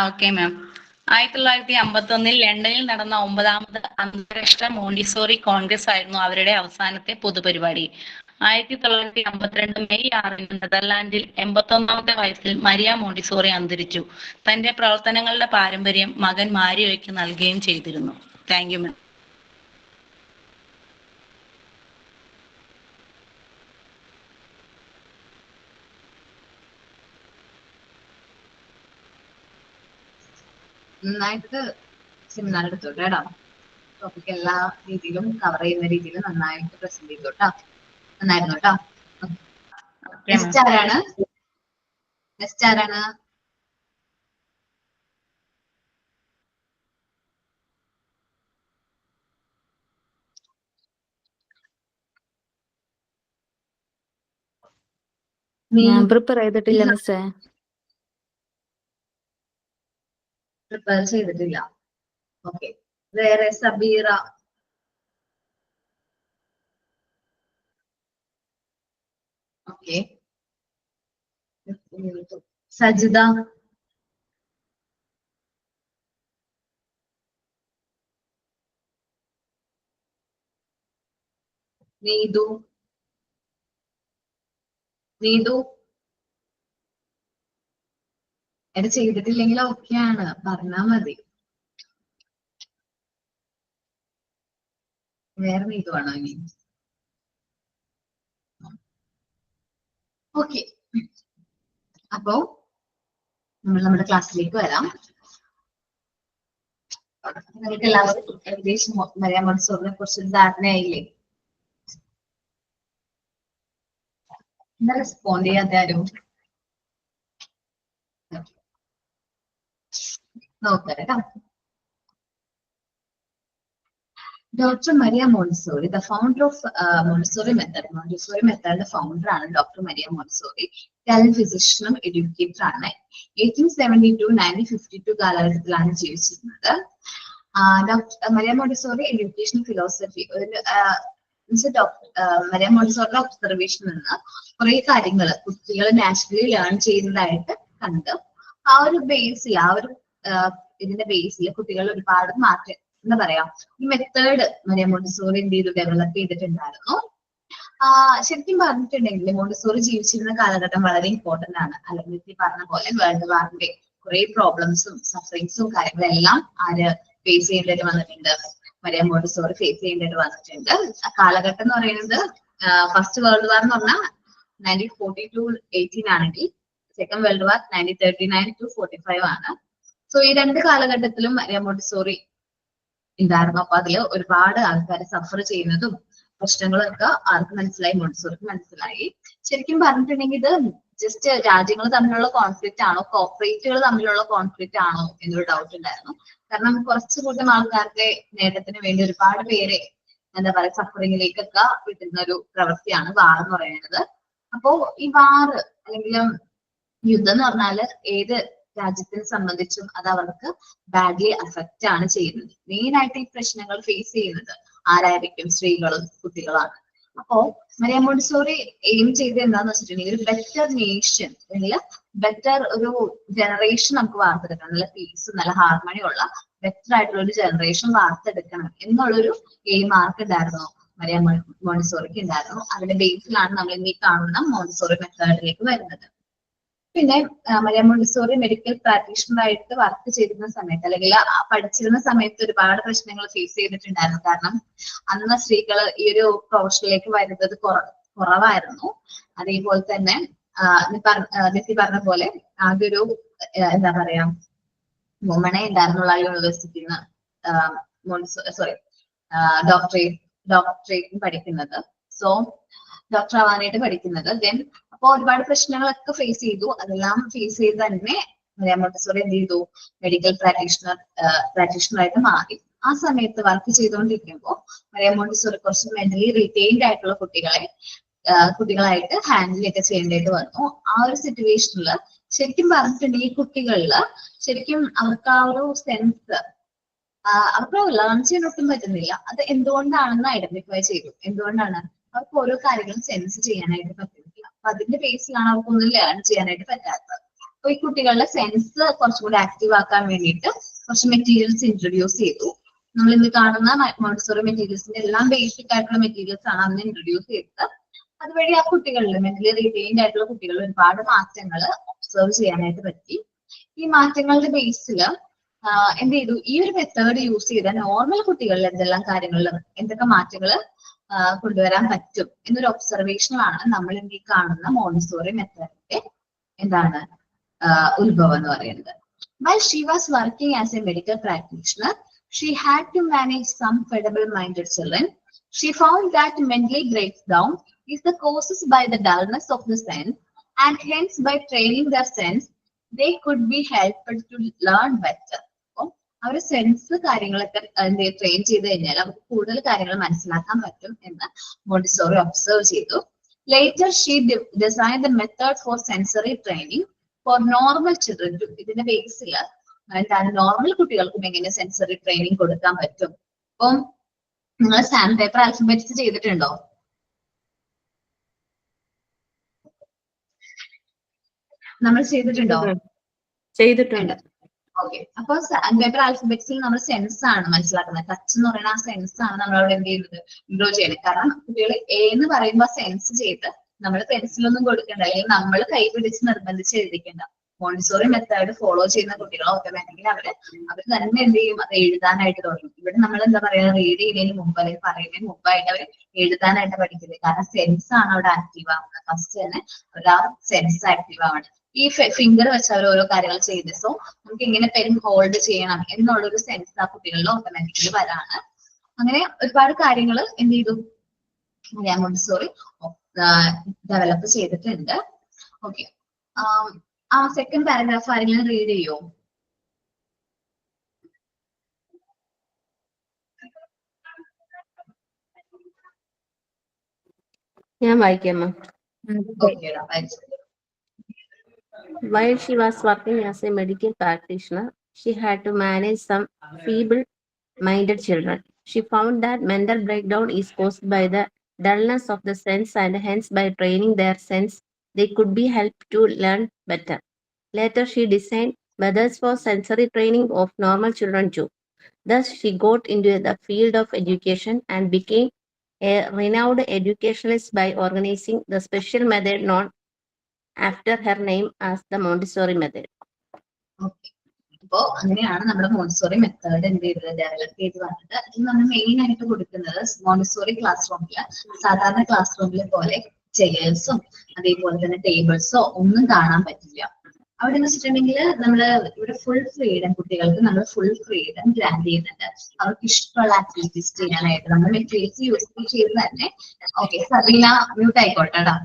Okay ma'am. 1951 ലണ്ടനിൽ നടന്ന 9ാമത് അന്താരാഷ്ട്ര മോണ്ടിസോറി കോൺഗ്രസ് ആയിരുന്നു അവരുടെ അവസാനത്തെ പൊതുപരിപാടി. 1952 മെയ് 6 നെതർലാൻഡിൽ 81ാമത്തെ വയസ്സിൽ മരിയ മോണ്ടിസോറി അന്തരിച്ചു. തന്റെ പ്രവർത്തനങ്ങളുടെ പാരമ്പര്യം മകൻ മാരിയോയ്ക്ക് നൽകുകയും ചെയ്തിരുന്നു. Thank you ma'am. നന്നായിട്ട് സെമിനാർ എടുത്തോട്ടോ. ടോപ്പിക് എല്ലാ രീതിയിലും കവർ ചെയ്യുന്ന രീതിയിൽ നന്നായിട്ട് പ്രസന്റ് ചെയ്തോട്ടാ. നന്നായിരുന്നു കേട്ടോ. നെക്സ്റ്റ് ആരാണ്? ഞാൻ പ്രിപ്പയർ ചെയ്തിട്ടില്ല മിസ്സേ. പ്രിപ്പയർ ചെയ്തിട്ടില്ല. ഓക്കെ. വേറെ സബീറ. ഓക്കെ. സജിത. നീതു. അത് ചെയ്തിട്ടില്ലെങ്കിൽ ഓക്കെയാണ്, പറഞ്ഞാ മതി. വേറെ നീതു ആണോ ഇനി? ഓക്കെ. അപ്പോ നമ്മൾ നമ്മുടെ ക്ലാസ്സിലേക്ക് വരാം. നിങ്ങൾക്ക് എല്ലാവർക്കും ഏകദേശം മരിയ മോണ്ടിസോറിനെ കുറിച്ച് ധാരണയായില്ലേ? എന്താ റെസ്പോണ്ട് ചെയ്യാതെ ആരും? നോക്കാം. Dr. Maria Montessori, the founder of Montessori method. Montessori method founder ആണ് Dr. Maria Montessori. Italian physician, educator ആണ്. 1872-1952 കാലഘട്ടത്തിലാണ് ജീവിച്ചിരുന്നത്. Dr. Maria Montessori educational philosophy. Maria Montessori observation നിന്ന് കുറെ കാര്യങ്ങൾ കുട്ടികൾ നാച്ചുറലി ലേൺ ചെയ്യുന്നതായിട്ട് കണ്ട് ആ ഒരു ബേസിൽ ഇതിന്റെ ബേസിൽ കുട്ടികൾ ഒരുപാട് മാറ്റം എന്താ പറയാ ഈ മെത്തേഡ് മരിയ മോണ്ടിസോറി എന്ത് ചെയ്തു ഡെവലപ്പ് ചെയ്തിട്ടുണ്ടായിരുന്നു. ശരിക്കും പറഞ്ഞിട്ടുണ്ടെങ്കിൽ മോണ്ടിസോറി ജീവിച്ചിരുന്ന കാലഘട്ടം വളരെ ഇമ്പോർട്ടന്റ് ആണ്. അല്ലെങ്കിൽ പറഞ്ഞ പോലെ വേൾഡ് വാറിന്റെ കുറെ പ്രോബ്ലംസും സഫറിങ്സും കാര്യങ്ങളെല്ലാം ആര് ഫേസ് ചെയ്യേണ്ടതായിട്ട് വന്നിട്ടുണ്ട്, മരിയ മോണ്ടിസോറി ഫേസ് ചെയ്യേണ്ടതായിട്ട് വന്നിട്ടുണ്ട്. ആ കാലഘട്ടം എന്ന് പറയുന്നത് ഫസ്റ്റ് വേൾഡ് വാർ എന്ന് പറഞ്ഞാൽ 1940-18 ആണെങ്കിൽ സെക്കൻഡ് വേൾഡ് വാർ 1939-45 ആണ്. സോ ഈ രണ്ട് കാലഘട്ടത്തിലും മരിയ മോണ്ടിസോറി ഉണ്ടായിരുന്നു. അപ്പൊ അതില് ഒരുപാട് ആൾക്കാർ സഫർ ചെയ്യുന്നതും പ്രശ്നങ്ങളൊക്കെ ആർക്ക് മനസ്സിലായി, മോണ്ടിസോറിക്ക് മനസ്സിലായി. ശരിക്കും പറഞ്ഞിട്ടുണ്ടെങ്കിൽ ഇത് ജസ്റ്റ് രാജ്യങ്ങൾ തമ്മിലുള്ള കോൺഫ്ലിക്റ്റ് ആണോ, കോർപ്പറേറ്റുകൾ തമ്മിലുള്ള കോൺഫ്ലിക്റ്റ് ആണോ എന്നൊരു ഡൗട്ട് ഉണ്ടായിരുന്നു. കാരണം കുറച്ചു കൂട്ടം ആൾക്കാരുടെ നേട്ടത്തിന് വേണ്ടി ഒരുപാട് പേരെ എന്താ പറയുക സഫറിങ്ങിലേക്കൊക്കെ വിട്ടുന്ന ഒരു പ്രവൃത്തിയാണ് വാർ എന്ന് പറയുന്നത്. അപ്പോ ഈ വാർ അല്ലെങ്കിൽ യുദ്ധം എന്ന് പറഞ്ഞാല് ഏത് രാജ്യത്തിനെ സംബന്ധിച്ചും അത് അവർക്ക് ബാഡ്ലി അഫക്റ്റ് ആണ് ചെയ്യുന്നത്. മെയിൻ ആയിട്ട് ഈ പ്രശ്നങ്ങൾ ഫേസ് ചെയ്യുന്നത് ആരായിരിക്കും? സ്ത്രീകളും കുട്ടികളാണ്. അപ്പോ മരിയ മോണ്ടിസോറി എയിം ചെയ്ത് എന്താന്ന് വെച്ചിട്ടുണ്ടെങ്കിൽ ഒരു ബെറ്റർ നേഷൻ അല്ലെങ്കിൽ ബെറ്റർ ഒരു ജനറേഷൻ നമുക്ക് വാർത്തെടുക്കണം, നല്ല പീസ് നല്ല ഹാർമണി ഉള്ള ബെറ്റർ ആയിട്ടുള്ള ഒരു ജനറേഷൻ വാർത്തെടുക്കണം എന്നുള്ളൊരു എയിം ആർക്ക് ഉണ്ടായിരുന്നു? മരിയ മോണ്ടിസോറിക്ക് ഉണ്ടായിരുന്നു. അതിന്റെ ബേസിലാണ് നമ്മൾ ഇന്ന് ഈ കാണുന്ന മോണ്ടിസോറി മെത്തേഡിലേക്ക് വരുന്നത്. പിന്നെ മരിയ മോണ്ടിസോറി മെഡിക്കൽ പ്രാക്ടീഷണർ ആയിട്ട് വർക്ക് ചെയ്തിരുന്ന സമയത്ത് അല്ലെങ്കിൽ പഠിച്ചിരുന്ന സമയത്ത് ഒരുപാട് പ്രശ്നങ്ങൾ ഫേസ് ചെയ്തിട്ടുണ്ടായിരുന്നു. കാരണം അന്ന് സ്ത്രീകൾ ഈ ഒരു പ്രൊഫഷനിലേക്ക് വരുന്നത് കുറവായിരുന്നു. അതേപോലെ തന്നെ നിസി പറഞ്ഞ പോലെ ആകെ ഒരു എന്താ പറയാ വുമണെ ഉണ്ടായിരുന്നുള്ള യൂണിവേഴ്സിറ്റിന്ന് ഡോക്ടറേറ്റ് പഠിക്കുന്നത്. സോ ഡോക്ടർ ആവാനായിട്ട് പഠിക്കുന്നത്. ദെൻ അപ്പൊ ഒരുപാട് പ്രശ്നങ്ങളൊക്കെ ഫേസ് ചെയ്തു. അതെല്ലാം ഫേസ് ചെയ്ത് തന്നെ മരിയ മോണ്ടിസോറി എന്ത് ചെയ്തു? മെഡിക്കൽ പ്രാക്ടീഷണറായിട്ട് മാറി. ആ സമയത്ത് വർക്ക് ചെയ്തുകൊണ്ടിരിക്കുമ്പോൾ മരിയ മോണ്ടിസോറി കുറച്ച് മെന്റലി റിറ്റെയിൻഡ് ആയിട്ടുള്ള കുട്ടികളായിട്ട് ഹാൻഡിൽ ഒക്കെ ചെയ്യേണ്ടതായിട്ട് വന്നു. ആ ഒരു സിറ്റുവേഷനിൽ ശരിക്കും പറഞ്ഞിട്ടുണ്ടെങ്കിൽ ഈ കുട്ടികളില് ശരിക്കും അവർക്ക് ആ ഒരു സെൻസ് അവർക്ക് ലേൺ ചെയ്യാൻ ഒട്ടും പറ്റുന്നില്ല. അത് എന്തുകൊണ്ടാണെന്ന് ഐഡന്റിഫൈ ചെയ്തു. എന്തുകൊണ്ടാണ്? അവർക്ക് ഓരോ കാര്യങ്ങളും സെൻസ് ചെയ്യാനായിട്ട് പറ്റുന്നില്ല. അപ്പൊ അതിന്റെ ബേസിലാണ് അവർക്കൊന്നും ലേൺ ചെയ്യാനായിട്ട് പറ്റാത്തത്. അപ്പൊ ഈ കുട്ടികളുടെ സെൻസ് കുറച്ചുകൂടി ആക്റ്റീവ് ആക്കാൻ വേണ്ടിയിട്ട് കുറച്ച് മെറ്റീരിയൽസ് ഇൻട്രൊഡ്യൂസ് ചെയ്തു. നമ്മൾ ഇന്ന് കാണുന്ന മോണ്ടിസോറി മെറ്റീരിയൽസിന്റെ എല്ലാം ബേസിക് ആയിട്ടുള്ള മെറ്റീരിയൽസ് ആണ് അന്ന് ഇൻട്രൊഡ്യൂസ് ചെയ്തത്. അതുവഴി ആ കുട്ടികളിൽ മെന്റലി റിറ്റെയിൻഡ് ആയിട്ടുള്ള കുട്ടികളിൽ ഒരുപാട് മാറ്റങ്ങൾ ഒബ്സർവ് ചെയ്യാനായിട്ട് പറ്റി. ഈ മാറ്റങ്ങളുടെ ബേസിൽ എന്ത് ചെയ്തു? ഈ ഒരു മെത്തേഡ് യൂസ് ചെയ്ത നോർമൽ കുട്ടികളിൽ എന്തൊക്കെ മാറ്റങ്ങൾ കൊണ്ടുവരാൻ പറ്റും എന്നൊരു ഒബ്സർവേഷനാണ് നമ്മൾ ഇന്ന് ഈ കാണുന്ന മോണ്ടിസോറി മെത്തേഡിന്റെ എന്താണ് ഉത്ഭവം എന്ന് പറയുന്നത്. While she was working as a medical practitioner, she had to manage some feeble-minded children. She found that mentally breakdown is the causes by the dullness of the sense, and hence by training their sense, they could be helped to learn better. അവർ sense കാര്യങ്ങളൊക്കെ train ചെയ്ത് കഴിഞ്ഞാൽ അവർക്ക് കൂടുതൽ കാര്യങ്ങൾ മനസ്സിലാക്കാൻ പറ്റും എന്ന് മോണ്ടിസോറി ഒബ്സർവ് ചെയ്തു. Later she design the method for sensory training for normal children too. ഇതിന്റെ ബേസിൽ എന്താണ് നോർമൽ കുട്ടികൾക്കും എങ്ങനെ സെൻസറി ട്രെയിനിങ് കൊടുക്കാൻ പറ്റും. അപ്പം നിങ്ങൾ സാൻഡ് പേപ്പർ ആൽഫബറ്റ്സ് ചെയ്തിട്ടുണ്ടോ? നമ്മൾ ചെയ്തിട്ടുണ്ടോ? ചെയ്തിട്ടുണ്ട്. ഓക്കെ. അപ്പൊ സാൻഡ് പേപ്പർ ആൽഫബറ്റ്സിൽ നമ്മൾ സെൻസ് ആണ് മനസ്സിലാക്കുന്നത്. ടച്ച് എന്ന് പറയുന്ന ആ സെൻസ് ആണ് നമ്മളവിടെ എന്ത് ചെയ്യുന്നത്? ഇൻട്രോ ചെയ്യുന്നത്. കാരണം കുട്ടികൾ എ എന്ന് പറയുമ്പോൾ സെൻസ് ചെയ്ത് നമ്മൾ പെൻസിലൊന്നും കൊടുക്കണ്ട, അല്ലെങ്കിൽ നമ്മൾ കൈ പിടിച്ച് നിർബന്ധിച്ച് എഴുതിക്കണ്ട. മോണ്ടിസോറി മെത്തേഡ് ഫോളോ ചെയ്യുന്ന കുട്ടികൾ ഓട്ടോമാറ്റിക്കലി അവർ തന്നെ എന്ത് ചെയ്യും? അത് എഴുതാനായിട്ട് തുടങ്ങും. ഇവിടെ നമ്മൾ എന്താ പറയാ, റീഡ് ചെയ്യുന്നതിന് മുമ്പ് അല്ലെങ്കിൽ പറയുന്നതിന് മുമ്പായിട്ട് അവർ എഴുതാനായിട്ട് പഠിക്കുന്നത്. കാരണം സെൻസ് ആണ് അവിടെ ആക്റ്റീവ് ആവുന്നത്. ഫസ്റ്റ് തന്നെ അവർ ആ സെൻസ് ആക്റ്റീവ് ആവണം. ഈ ഫിംഗർ വെച്ച് അവർ ഓരോ കാര്യങ്ങൾ ചെയ്ത് സോ നമുക്ക് ഇങ്ങനെ പെൻ ഹോൾഡ് ചെയ്യണം എന്നുള്ളൊരു സെൻസ് ആ കുട്ടികളിൽ ഓട്ടോമാറ്റിക്കലി വരാണ്. അങ്ങനെ ഒരുപാട് കാര്യങ്ങൾ എന്ത് ചെയ്തു? മരിയ മോണ്ടിസോറി ഡെവലപ്പ് ചെയ്തിട്ടുണ്ട്. ഓക്കെ. ആ സെക്കൻഡ് പാരഗ്രാഫ് ആരെങ്കിലും റീഡ് ചെയ്യോ? ഞാൻ വായിക്കാമോ? Okay. While she was working as a medical practitioner, she had to manage some feeble-minded children. She found that mental breakdown is caused by the dullness of the sense, and hence by training their sense, they could be helped to learn better. Later, she designed methods for sensory training of normal children too. Thus, she got into the field of education and became a renowned educationalist by organizing the special method known after her name as the Montessori method. Okay. അപ്പോ അങ്ങനെയാണ് നമ്മുടെ Montessori method എന്ത് ചെയ്തത്? Develop ചെയ്ത് വന്നിട്ട് ഇത് നമ്മൾ main ആയിട്ട് കൊടുക്കുന്നത് മോണ്ടിസോറി ക്ലാസ് റൂമില് സാധാരണ ക്ലാസ് റൂമിലെ പോലെ ചെയേഴ്സും അതേപോലെ തന്നെ ടേബിൾസോ ഒന്നും കാണാൻ പറ്റില്ല. അവിടെ എന്ന് വെച്ചിട്ടുണ്ടെങ്കിൽ നമ്മള് ഇവിടെ ഫുൾ ഫ്രീഡം കുട്ടികൾക്ക് നമ്മൾ ഫുൾ ഫ്രീഡം ഗ്രാൻഡ് ചെയ്യുന്നുണ്ട്. അവർക്ക് ഇഷ്ടമുള്ള ആക്ടിവിറ്റീസ് ചെയ്യാനായിട്ട് നമ്മൾ മെറ്റീരിയൽസ് യൂസ് ചെയ്ത് തന്നെ. ഓക്കെ, സബീന മ്യൂട്ട് ആയിക്കോട്ടെ കേട്ടോ.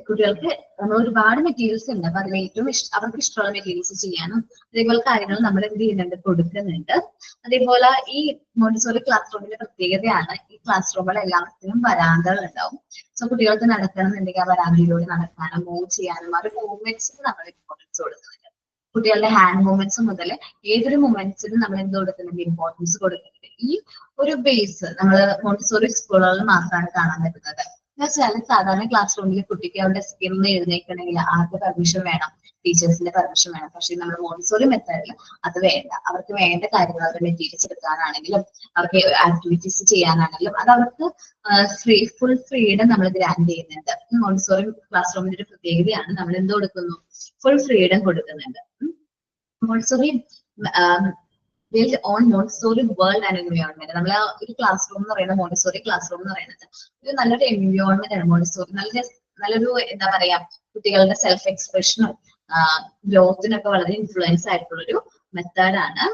കുട്ടികൾക്ക് നമ്മൾ ഒരുപാട് മെറ്റീരിയൽസ് ഉണ്ട്. അപ്പൊ അതിൽ ഏറ്റവും അവർക്ക് ഇഷ്ടമുള്ള മെറ്റീരിയൽസ് ചെയ്യാനും അതേപോലെ കാര്യങ്ങൾ നമ്മൾ എന്ത് ചെയ്യുന്നുണ്ട്, കൊടുക്കുന്നുണ്ട്. അതേപോലെ ഈ മോണ്ടിസോറി ക്ലാസ് റൂമിന്റെ പ്രത്യേകതയാണ് ഈ ക്ലാസ് റൂമുകൾ എല്ലാത്തിനും വരാന്തകൾ ഉണ്ടാവും. സോ കുട്ടികൾക്ക് നടക്കണമെന്നുണ്ടെങ്കിൽ ആ വരാന്തയിലൂടെ നടക്കാനും മൂവ് ചെയ്യാനും അവരുടെ മൂവ്മെന്റ്സിന് നമ്മൾ ഇമ്പോർട്ടൻസ് കൊടുക്കുന്നുണ്ട്. കുട്ടികളുടെ ഹാൻഡ് മൂവ്മെന്റ്സ് മുതൽ ഏതൊരു മൂവ്മെന്റ്സിനും നമ്മൾ എന്ത് കൊടുക്കുന്നുണ്ട്, ഇമ്പോർട്ടൻസ് കൊടുക്കുന്നുണ്ട്. ഈ ഒരു ബേസ് നമ്മൾ മോണ്ടിസോറി സ്കൂളുകളിൽ മാത്രമാണ് കാണാൻ പറ്റുന്നത്. വെച്ചാൽ സാധാരണ ക്ലാസ് റൂമിൽ കുട്ടിക്ക് അവരുടെ സ്കിന്ന് എഴുന്നേക്കണമെങ്കിൽ ആർക്ക് പെർമിഷൻ വേണം, ടീച്ചേഴ്സിന്റെ പെർമിഷൻ വേണം. പക്ഷെ നമ്മൾ മോണ്ടിസോറി മെത്തേഡിൽ അത് വേണ്ട. അവർക്ക് വേണ്ട കാര്യങ്ങൾ അവരുടെ മെറ്റീരിയൽസ് എടുക്കാനാണെങ്കിലും അവർക്ക് ആക്ടിവിറ്റീസ് ചെയ്യാനാണെങ്കിലും അത് അവർക്ക് ഫുൾ ഫ്രീഡം നമ്മൾ ഗ്രാൻഡ് ചെയ്യുന്നുണ്ട്. മോണ്ടിസോറി ക്ലാസ് റൂമിന്റെ ഒരു പ്രത്യേകതയാണ് നമ്മൾ എന്ത് കൊടുക്കുന്നു, ഫുൾ ഫ്രീഡം കൊടുക്കുന്നുണ്ട്. Montessori build on Montessori world and environment. നമ്മൾ ഒരു ക്ലാസ് റൂം എന്ന് പറയുന്നത്, മോണ്ടിസോറി ക്ലാസ് റൂം എന്ന് പറയുന്നത് ഒരു നല്ലൊരു എൻവയോൺമെന്റ് ആണ്. മോണ്ടിസോറി നല്ലൊരു എന്താ പറയാ, കുട്ടികളുടെ സെൽഫ് എക്സ്പ്രഷനും ഗ്രോത്തിനൊക്കെ വളരെ ഇൻഫ്ലുവൻസ് ആയിട്ടുള്ളൊരു മെത്തേഡാണ്.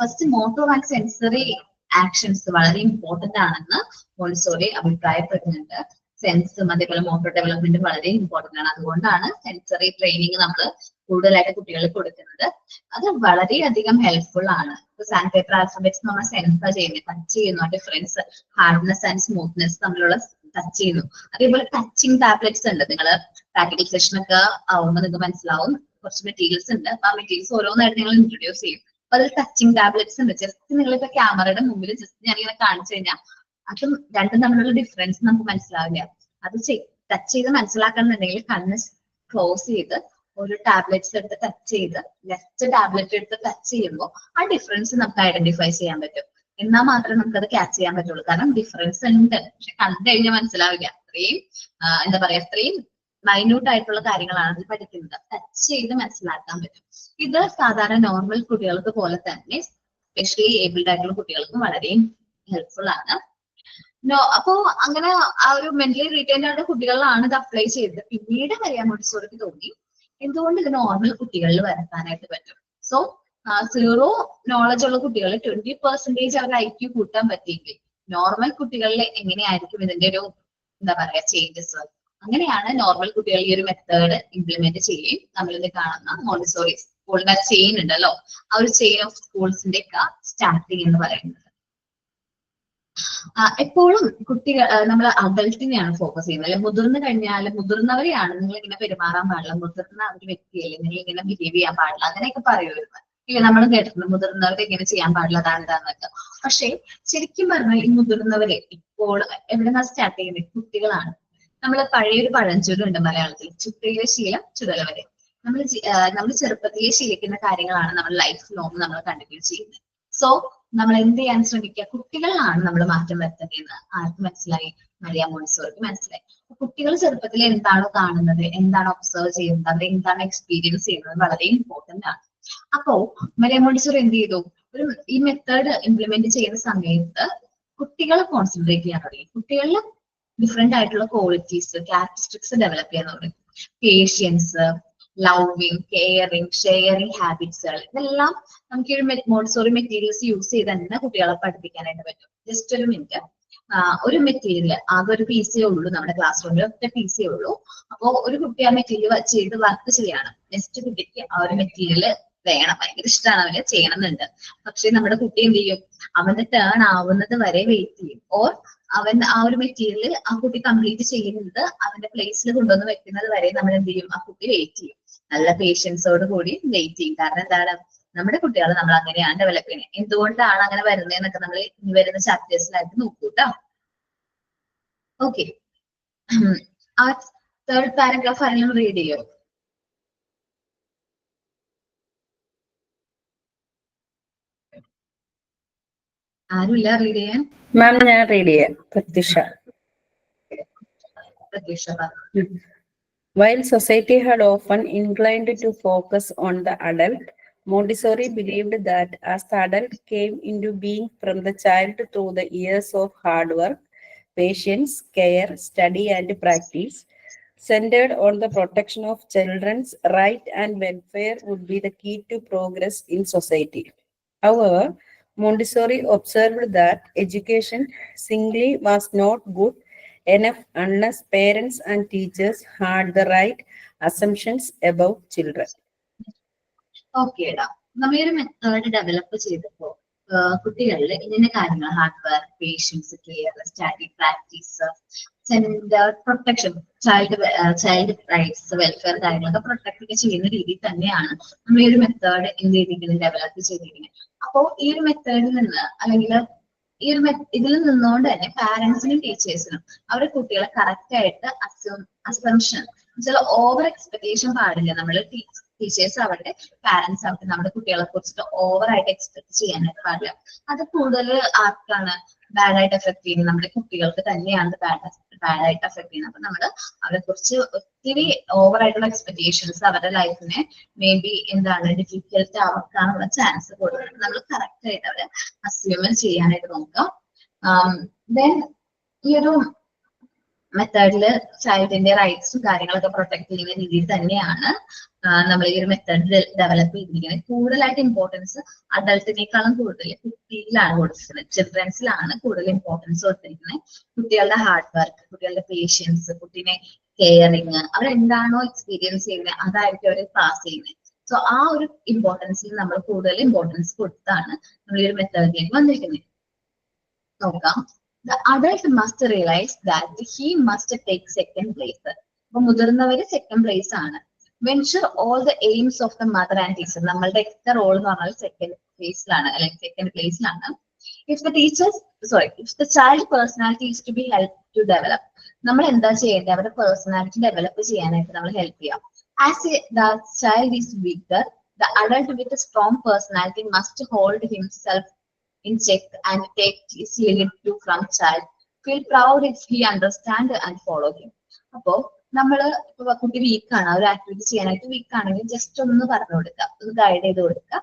First motor and sensory actions വളരെ ഇമ്പോർട്ടന്റ് ആണെന്ന് മോണ്ടിസോറി അഭിപ്രായപ്പെടുന്നുണ്ട്. സെൻസും അതേപോലെ മോട്ടോർ ഡെവലപ്മെന്റും വളരെ ഇമ്പോർട്ടന്റ് ആണ്. അതുകൊണ്ടാണ് സെൻസറി ട്രെയിനിങ് നമ്മൾ കൂടുതലായിട്ട് കുട്ടികൾക്ക് കൊടുക്കുന്നത്. അത് വളരെയധികം ഹെൽപ്ഫുൾ ആണ്. സാൻഡ് പേപ്പർ ആൽഫബറ്റ്സ് നമ്മൾ സെൻസ് ചെയ്യുന്നത്, ടച്ച് ചെയ്യുന്നു, ഡിഫറൻസ് ഹാർഡ്നെസ് ആൻഡ് സ്മൂത്ത്നെസ് തമ്മിലുള്ള ടച്ച് ചെയ്യുന്നു. അതേപോലെ ടച്ചിങ് ടാബ്ലറ്റ്സ് ഉണ്ട്. നിങ്ങൾ പ്രാക്ടിക്കൽ സെഷൻ ഒക്കെ ആവുമ്പോൾ നിങ്ങൾക്ക് മനസ്സിലാവും, കുറച്ച് മെറ്റീരിയൽസ് ഉണ്ട്. അപ്പൊ ആ മെറ്റീരിയൽസ് ഓരോന്നായിട്ട് നിങ്ങൾ ഇൻട്രൊഡ്യൂസ് ചെയ്യും. അപ്പൊ അതിൽ ടച്ചിങ് ടാബ്ലറ്റ്സ് ഉണ്ട്. ജസ്റ്റ് നിങ്ങളിപ്പോ ക്യാമറയുടെ മുമ്പിൽ ജസ്റ്റ് ഞാനിങ്ങനെ കാണിച്ചു കഴിഞ്ഞാൽ അതും രണ്ടും തമ്മിലുള്ള ഡിഫറൻസ് നമുക്ക് മനസ്സിലാവില്ല. അത് ടച്ച് ചെയ്ത് മനസ്സിലാക്കണമെന്നുണ്ടെങ്കിൽ കണ്ണ് ക്ലോസ് ചെയ്ത് ഒരു ടാബ്ലറ്റ്സ് എടുത്ത് ടച്ച് ചെയ്ത് ലെഫ്റ്റ് ടാബ്ലറ്റ് എടുത്ത് ടച്ച് ചെയ്യുമ്പോൾ ആ ഡിഫറൻസ് നമുക്ക് ഐഡന്റിഫൈ ചെയ്യാൻ പറ്റും. എന്നാൽ മാത്രമേ നമുക്ക് അത് ക്യാച്ച് ചെയ്യാൻ പറ്റുള്ളൂ. കാരണം ഡിഫറൻസ് ഉണ്ട്, പക്ഷെ കണ്ടു കഴിഞ്ഞാൽ മനസ്സിലാവില്ല. അത്രയും എന്താ പറയാ, അത്രയും മൈന്യൂട്ട് ആയിട്ടുള്ള കാര്യങ്ങളാണ് അതിൽ പഠിക്കുന്നത്. ടച്ച് ചെയ്ത് മനസ്സിലാക്കാൻ പറ്റും. ഇത് സാധാരണ നോർമൽ കുട്ടികൾക്ക് പോലെ തന്നെ സ്പെഷ്യലി ഏബിൾഡ് ആയിട്ടുള്ള കുട്ടികൾക്കും വളരെ ഹെൽപ്ഫുൾ ആണ്. അപ്പോ അങ്ങനെ ആ ഒരു മെന്റലി റീറ്റൈൻഡ് ആയിട്ടുള്ള കുട്ടികളിലാണ് ഇത് അപ്ലൈ ചെയ്തത്. പിന്നീട് അറിയാൻ മോണ്ടിസോറിക്ക് തോന്നി എന്തുകൊണ്ട് ഇത് നോർമൽ കുട്ടികളിൽ വരുത്താനായിട്ട് പറ്റും. സോ 0 നോളജ് ഉള്ള കുട്ടികൾ 20% അവരുടെ IQ കൂട്ടാൻ പറ്റിയെങ്കിൽ നോർമൽ കുട്ടികളിൽ എങ്ങനെയായിരിക്കും ഇതിന്റെ ഒരു എന്താ പറയാ ചേഞ്ചസ്. അങ്ങനെയാണ് നോർമൽ കുട്ടികൾ ഈ ഒരു മെത്തേഡ് ഇംപ്ലിമെന്റ് ചെയ്യുകയും നമ്മളിത് കാണുന്ന മോണ്ടിസോറി സ്കൂളിന്റെ ചെയിൻ ഉണ്ടല്ലോ, ആ ഒരു ചെയിൻ ഓഫ് സ്കൂൾസിന്റെ ഒക്കെ സ്റ്റാർട്ടിങ് എന്ന് പറയുന്നത്. എപ്പോഴും കുട്ടികൾ നമ്മൾ അഡൽട്ടിനെയാണ് ഫോക്കസ് ചെയ്യുന്നത്. അല്ലെ മുതിർന്നു കഴിഞ്ഞാൽ മുതിർന്നവരെയാണ് നിങ്ങൾ ഇങ്ങനെ പെരുമാറാൻ പാടില്ല, മുതിർന്ന ഒരു വ്യക്തിയല്ലേ നിങ്ങൾ ഇങ്ങനെ ബിഹേവ് ചെയ്യാൻ പാടില്ല, അങ്ങനെയൊക്കെ പറയുമായിരുന്നു. ഇല്ല, നമ്മൾ കേട്ടിട്ടുണ്ട് മുതിർന്നവരെ ഇങ്ങനെ ചെയ്യാൻ പാടില്ല, അതാണ് ഇതാന്നൊക്കെ. പക്ഷെ ശരിക്കും പറഞ്ഞാൽ ഈ മുതിർന്നവരെ ഇപ്പോൾ എവിടെന്നാ സ്റ്റാർട്ട് ചെയ്യുന്നത്, കുട്ടികളാണ്. നമ്മൾ പഴയൊരു പഴഞ്ചൊല്ലുണ്ട് മലയാളത്തിൽ, ചുട്ടയിലെ ശീലം ചുടല വരെ. നമ്മൾ ചെറുപ്പത്തിലെ ശീലിക്കുന്ന കാര്യങ്ങളാണ് നമ്മൾ ലൈഫ് ലോങ് നമ്മൾ കണ്ടിന്യൂ ചെയ്യുന്നത്. സോ നമ്മൾ എന്ത് ചെയ്യാൻ ശ്രമിക്കുക, കുട്ടികളിലാണ് നമ്മൾ മാറ്റം വരുത്തേണ്ടതെന്ന് ആർക്ക് മനസ്സിലായി? മരിയ മോണ്ടിസോറിക്ക് മനസ്സിലായി. കുട്ടികൾ ചെറുപ്പത്തിൽ എന്താണോ കാണുന്നത്, എന്താണ് ഒബ്സർവ് ചെയ്യുന്നത്, അവർ എന്താണ് എക്സ്പീരിയൻസ് ചെയ്യുന്നത് വളരെ ഇമ്പോർട്ടന്റ് ആണ്. അപ്പോ മരിയ മോണ്ടിസോറി എന്ത് ചെയ്തു, ഈ മെത്തേഡ് ഇംപ്ലിമെന്റ് ചെയ്യുന്ന സമയത്ത് കുട്ടികളെ കോൺസെൻട്രേറ്റ് ചെയ്യാൻ തുടങ്ങി. കുട്ടികളിൽ ഡിഫറെന്റ് ആയിട്ടുള്ള ക്വാളിറ്റീസ്, ക്യാരക്ടറിസ്റ്റിക്സ് ഡെവലപ്പ് ചെയ്യാൻ തുടങ്ങി. പേഷ്യൻസ്, ലവിങ്, കെയറിങ്, ഷെയറിങ് ഹാബിറ്റ്സുകൾ, ഇതെല്ലാം നമുക്ക് ഈ മോണ്ടിസോറി മെറ്റീരിയൽസ് യൂസ് ചെയ്ത് തന്നെ കുട്ടികളെ പഠിപ്പിക്കാനായിട്ട് പറ്റും. ജസ്റ്റ് ഒരു മിനിറ്റ്, ഒരു മെറ്റീരിയൽ ആകെ ഒരു പീസേ ഉള്ളൂ നമ്മുടെ ക്ലാസ് റൂമിൽ, ഒറ്റ പീസേ ഉള്ളൂ. അപ്പോ ഒരു കുട്ടി ആ മെറ്റീരിയൽ ചെയ്ത് വർക്ക് ചെയ്യാണ്. നെക്സ്റ്റ് കുട്ടിക്ക് ആ ഒരു മെറ്റീരിയൽ വേണം, ഭയങ്കര ഇഷ്ടമാണ് അവന് ചെയ്യണമെന്നുണ്ട്. പക്ഷെ നമ്മുടെ കുട്ടി എന്ത് ചെയ്യും, അവന്റെ ടേൺ ആവുന്നത് വരെ വെയിറ്റ് ചെയ്യും. ഓർ അവൻ ആ ഒരു മെറ്റീരിയൽ ആ കുട്ടി കംപ്ലീറ്റ് ചെയ്യുന്നത് അവന്റെ പ്ലേസിൽ കൊണ്ടുവന്ന് വെക്കുന്നത് വരെ നമ്മൾ എന്ത് ചെയ്യും, ആ കുട്ടി വെയിറ്റ് ചെയ്യും. നല്ല പേഷ്യൻസോട് കൂടി വെയിറ്റ് ചെയ്യും. കാരണം എന്താണ്, നമ്മുടെ കുട്ടികൾ നമ്മൾ അങ്ങനെയാണ് ഡെവലപ്പ് ചെയ്യുന്നത്. എന്തുകൊണ്ടാണ് അങ്ങനെ വരുന്നതെന്നൊക്കെ നമ്മൾ ഇനി വരുന്ന ചാപ്റ്റേഴ്സിലായിട്ട് നോക്കൂ കേട്ടോ. ഓക്കെ, ആ തേർഡ് പാരഗ്രാഫ് ആരെങ്കിലും റീഡ് ചെയ്യോ? ആരുമില്ല റീഡ് ചെയ്യാൻ? മാം ഞാൻ റീഡ് ചെയ്യാം. Prathyusha. While society had often inclined to focus on the adult, Montessori believed that as the adult came into being from the child through the years of hard work, patience, care, study, and practice, centered on the protection of children's right and welfare would be the key to progress in society. However, Montessori observed that education singly was not good enough unless parents and teachers had the right assumptions about children. ഓക്കേടാ, നമ്മൾ ഈ ഒരു method develop ചെയ്തപ്പോ കുട്ടികളിൽ ഇന്ന കാര്യങ്ങൾ hard work, patience, care, static practice, protection, child rights, welfare കാര്യങ്ങളൊക്കെ protect ഒക്കെ ചെയ്യുന്ന രീതിയിൽ തന്നെയാണ് നമ്മൾ ഈ ഒരു മെത്തേഡ് എന്ത് ചെയ്തിരിക്കുന്നത്, ഡെവലപ്പ് ചെയ്തിരിക്കുന്നത്. അപ്പോ ഈ ഒരു മെത്തേഡിൽ നിന്ന് അല്ലെങ്കിൽ ഈ ഒരു ഇതിൽ നിന്നുകൊണ്ട് തന്നെ പാരന്റ്സിനും ടീച്ചേഴ്സിനും അവരുടെ കുട്ടികളെ കറക്റ്റ് ആയിട്ട് അസംഷൻ ഓവർ എക്സ്പെക്ടേഷൻ പാടില്ല. നമ്മൾ ടീച്ചേഴ്സ് ആവട്ടെ പാരന്റ്സ് ആവട്ടെ നമ്മുടെ കുട്ടികളെ കുറിച്ചിട്ട് ഓവറായിട്ട് എക്സ്പെക്ട് ചെയ്യാനായിട്ട് പാടില്ല. അത് കൂടുതൽ ആർക്കാണ് ബാഡായിട്ട് എഫക്ട് ചെയ്യുന്നത്? നമ്മുടെ കുട്ടികൾക്ക് തന്നെയാണ് ബാഡായിട്ട് എഫക്ട് ചെയ്യുന്നത്. അപ്പൊ നമ്മൾ അവരെ കുറിച്ച് ഒത്തിരി ഓവറായിട്ടുള്ള എക്സ്പെക്ടേഷൻസ് അവരുടെ ലൈഫിനെ മേ ബി ഡിഫിക്കൽട്ട് ആവാനുള്ള ചാൻസ് കൂടുതലാണ്. നമ്മൾ കറക്റ്റ് ആയിട്ട് അവരെ അസ്യൂമൻ ചെയ്യാനായിട്ട് നോക്കാം. ദെൻ ഈ ഒരു മെത്തേഡില് ചൈൽഡിന്റെ റൈറ്റ്സും കാര്യങ്ങളൊക്കെ പ്രൊട്ടക്ട് ചെയ്യുന്ന രീതിയിൽ തന്നെയാണ് നമ്മൾ ഈ ഒരു മെത്തേഡ് ഡെവലപ്പ് ചെയ്തിരിക്കുന്നത്. കൂടുതലായിട്ട് ഇമ്പോർട്ടൻസ് അഡൾട്ടിനേക്കാളും കൂടുതൽ കുട്ടിയിലാണ് കൊടുത്തിരിക്കുന്നത്, ചിൽഡ്രൻസിലാണ് കൂടുതൽ ഇമ്പോർട്ടൻസ് കൊടുത്തിരിക്കുന്നത്. കുട്ടികളുടെ ഹാർഡ് വർക്ക്, കുട്ടികളുടെ പേഷ്യൻസ്, കുട്ടീനെ കെയറിങ്, അവരെന്താണോ എക്സ്പീരിയൻസ് ചെയ്യുന്നത് അതായിരിക്കും അവർ പാസ് ചെയ്യുന്നത്. സോ ആ ഒരു ഇമ്പോർട്ടൻസിൽ നമ്മൾ കൂടുതൽ ഇമ്പോർട്ടൻസ് കൊടുത്താണ് നമ്മൾ ഈ ഒരു മെത്തേഡിലേക്ക് വന്നിരിക്കുന്നത്. നോക്കാം. The adult must realize that he must take second place. അപ്പൊ മുതിർന്നവര് സെക്കൻഡ് പ്ലേസ് ആണ്. Venture all the aims of the mother and teacher. നമ്മളുടെ എക്സ്ട്രാ റോൾ എന്ന് പറഞ്ഞാൽ സെക്കൻഡ് പ്ലേസിലാണ് അല്ലെങ്കിൽ second പ്ലേസിലാണ്. If the child personality is to be helped to develop, നമ്മൾ എന്താ ചെയ്യേണ്ടത്? അവരുടെ പേഴ്സണാലിറ്റി ഡെവലപ്പ് ചെയ്യാനായിട്ട് നമ്മൾ ഹെൽപ്പ് ചെയ്യാം. As the child is weaker, the adult with a strong personality must hold himself in check and take his lead to from child. Feel proud if he understand and follow him. അപ്പോ നമ്മള് ഇപ്പൊ കുട്ടി വീക്കാണ്, ഒരു activity ചെയ്യാനായിട്ട് week ആണെങ്കിൽ just ഒന്ന് പറഞ്ഞു കൊടുക്കുക, ഒന്ന് ഗൈഡ് ചെയ്ത് കൊടുക്കുക.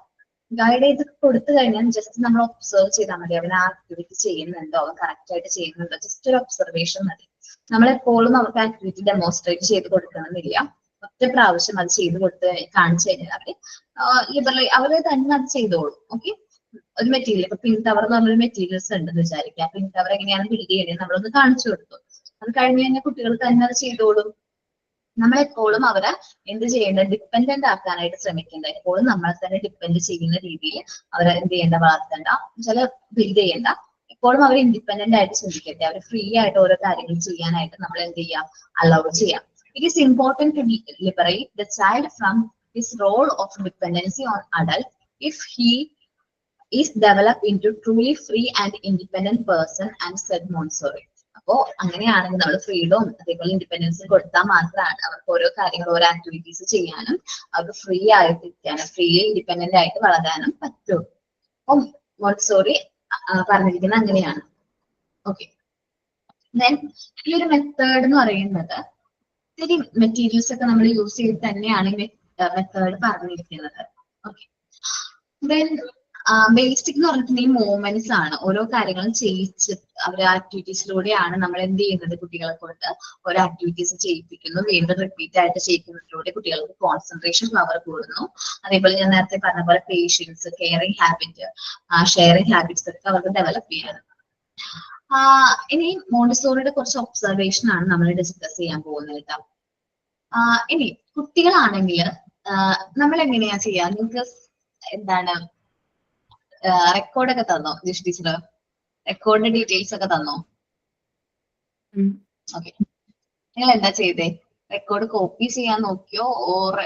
ഗൈഡ് ചെയ്ത് കൊടുത്തു കഴിഞ്ഞാൽ ജസ്റ്റ് നമ്മൾ ഒബ്സർവ് ചെയ്താൽ മതി. അവൻ ആ ആക്ടിവിറ്റി ചെയ്യുന്നുണ്ടോ, അവൻ കറക്റ്റ് ആയിട്ട് ചെയ്യുന്നുണ്ടോ, ജസ്റ്റ് ഒരു ഒബ്സർവേഷൻ മതി. നമ്മളെപ്പോഴും അവർക്ക് ആക്ടിവിറ്റി ഡെമോൺസ്ട്രേറ്റ് ചെയ്ത് കൊടുക്കണമെന്നില്ല. ഒറ്റ പ്രാവശ്യം അത് ചെയ്ത് കൊടുത്ത് കാണിച്ചു കഴിഞ്ഞാൽ അവര് തന്നെ അത് ചെയ്തോളും. ഓക്കെ, ഒരു മെറ്റീരിയൽ ഇപ്പൊ പിങ്ക് ടവർ എന്ന് പറഞ്ഞൊരു മെറ്റീരിയൽസ് ഉണ്ടെന്ന് വിചാരിക്കുക. പിങ്ക് ടവർ എങ്ങനെയാണ് ബിൽഡ് ചെയ്യണത് നമ്മളൊന്ന് കാണിച്ചു കൊടുത്തു. അത് കഴിഞ്ഞ് കഴിഞ്ഞാൽ കുട്ടികൾ തന്നെ അത് ചെയ്തോളും. നമ്മളെപ്പോഴും അവരെ എന്ത് ചെയ്യേണ്ടത്? ഡിപ്പെൻഡന്റ് ആക്കാനായിട്ട് ശ്രമിക്കേണ്ട. എപ്പോഴും നമ്മളെ തന്നെ ഡിപ്പെൻഡ് ചെയ്യുന്ന രീതിയിൽ അവരെ എന്ത് ചെയ്യേണ്ട? വളർത്തേണ്ട, ബിൽഡ് ചെയ്യേണ്ട. എപ്പോഴും അവർ ഇൻഡിപെൻഡന്റ് ആയിട്ട് ചിന്തിക്കട്ടെ. അവർ ഫ്രീ ആയിട്ട് ഓരോ കാര്യങ്ങൾ ചെയ്യാനായിട്ട് നമ്മൾ എന്ത് ചെയ്യാം? അലൗ ചെയ്യാം. It is important to liberate the child from his role of dependency on adult if he is developed into truly free and independent person and said Montessori. അപ്പോ അങ്ങനെയാണെങ്കിൽ നമ്മൾ ഫ്രീഡവും അതേപോലെ ഇൻഡിപെൻഡൻസും കൊടുത്താൽ മാത്രമാണ് അവർക്ക് ഓരോ കാര്യങ്ങൾ, ഓരോ ആക്ടിവിറ്റീസ് ചെയ്യാനും അവർക്ക് ഫ്രീ ആയിട്ട് ഇരിക്കാനും ഫ്രീ ഇൻഡിപെൻഡന്റ് ആയിട്ട് വളരാനും പറ്റും. അപ്പം മോntessori പറഞ്ഞിരിക്കുന്നത് അങ്ങനെയാണ്. ഓക്കെ, ദെൻ ഈ ഒരു മെത്തേഡ് എന്ന് പറയുന്നത് ഒത്തിരി മെറ്റീരിയൽസ് ഒക്കെ നമ്മൾ യൂസ് ചെയ്ത് തന്നെയാണ് ഈ മെത്തേഡ് പറഞ്ഞിരിക്കുന്നത്. ഓക്കെ, ദെൻ ബേസിക് എന്ന് പറഞ്ഞിട്ടുണ്ടെങ്കിൽ മൂവ്മെന്റ്സ് ആണ്. ഓരോ കാര്യങ്ങളും ചെയ്യിച്ച് അവരെ ആക്ടിവിറ്റീസിലൂടെയാണ് നമ്മൾ എന്ത് ചെയ്യുന്നത്? കുട്ടികളെ കൊണ്ട് ഓരോ ആക്ടിവിറ്റീസ് ചെയ്യിപ്പിക്കുന്നു, വീണ്ടും റിപ്പീറ്റ് ആയിട്ട് ചെയ്യിക്കുന്നതിലൂടെ കുട്ടികൾക്ക് കോൺസെൻട്രേഷൻ പവർ കൂടുന്നു. അതേപോലെ ഞാൻ നേരത്തെ പറഞ്ഞ പോലെ patience, caring habit, sharing habits ഒക്കെ അവർക്ക് ഡെവലപ്പ് ചെയ്യണം. ഇനി മോണ്ടിസോറിയുടെ കുറച്ച് ഒബ്സർവേഷൻ ആണ് നമ്മൾ ഡിസ്കസ് ചെയ്യാൻ പോകുന്നത് കേട്ടോ. ഇനി കുട്ടികളാണെങ്കിൽ നമ്മൾ എങ്ങനെയാ ചെയ്യാ? നിങ്ങൾക്ക് റെക്കോർഡൊക്കെ തന്നോ ജിഷ് ടീച്ചർ? റെക്കോർഡിന്റെ ഡീറ്റെയിൽസ് ഒക്കെ തന്നോ? ഓക്കെ, നിങ്ങൾ എന്താ ചെയ്തേ? റെക്കോർഡ് കോപ്പി ചെയ്യാൻ നോക്കിയോ ഓർ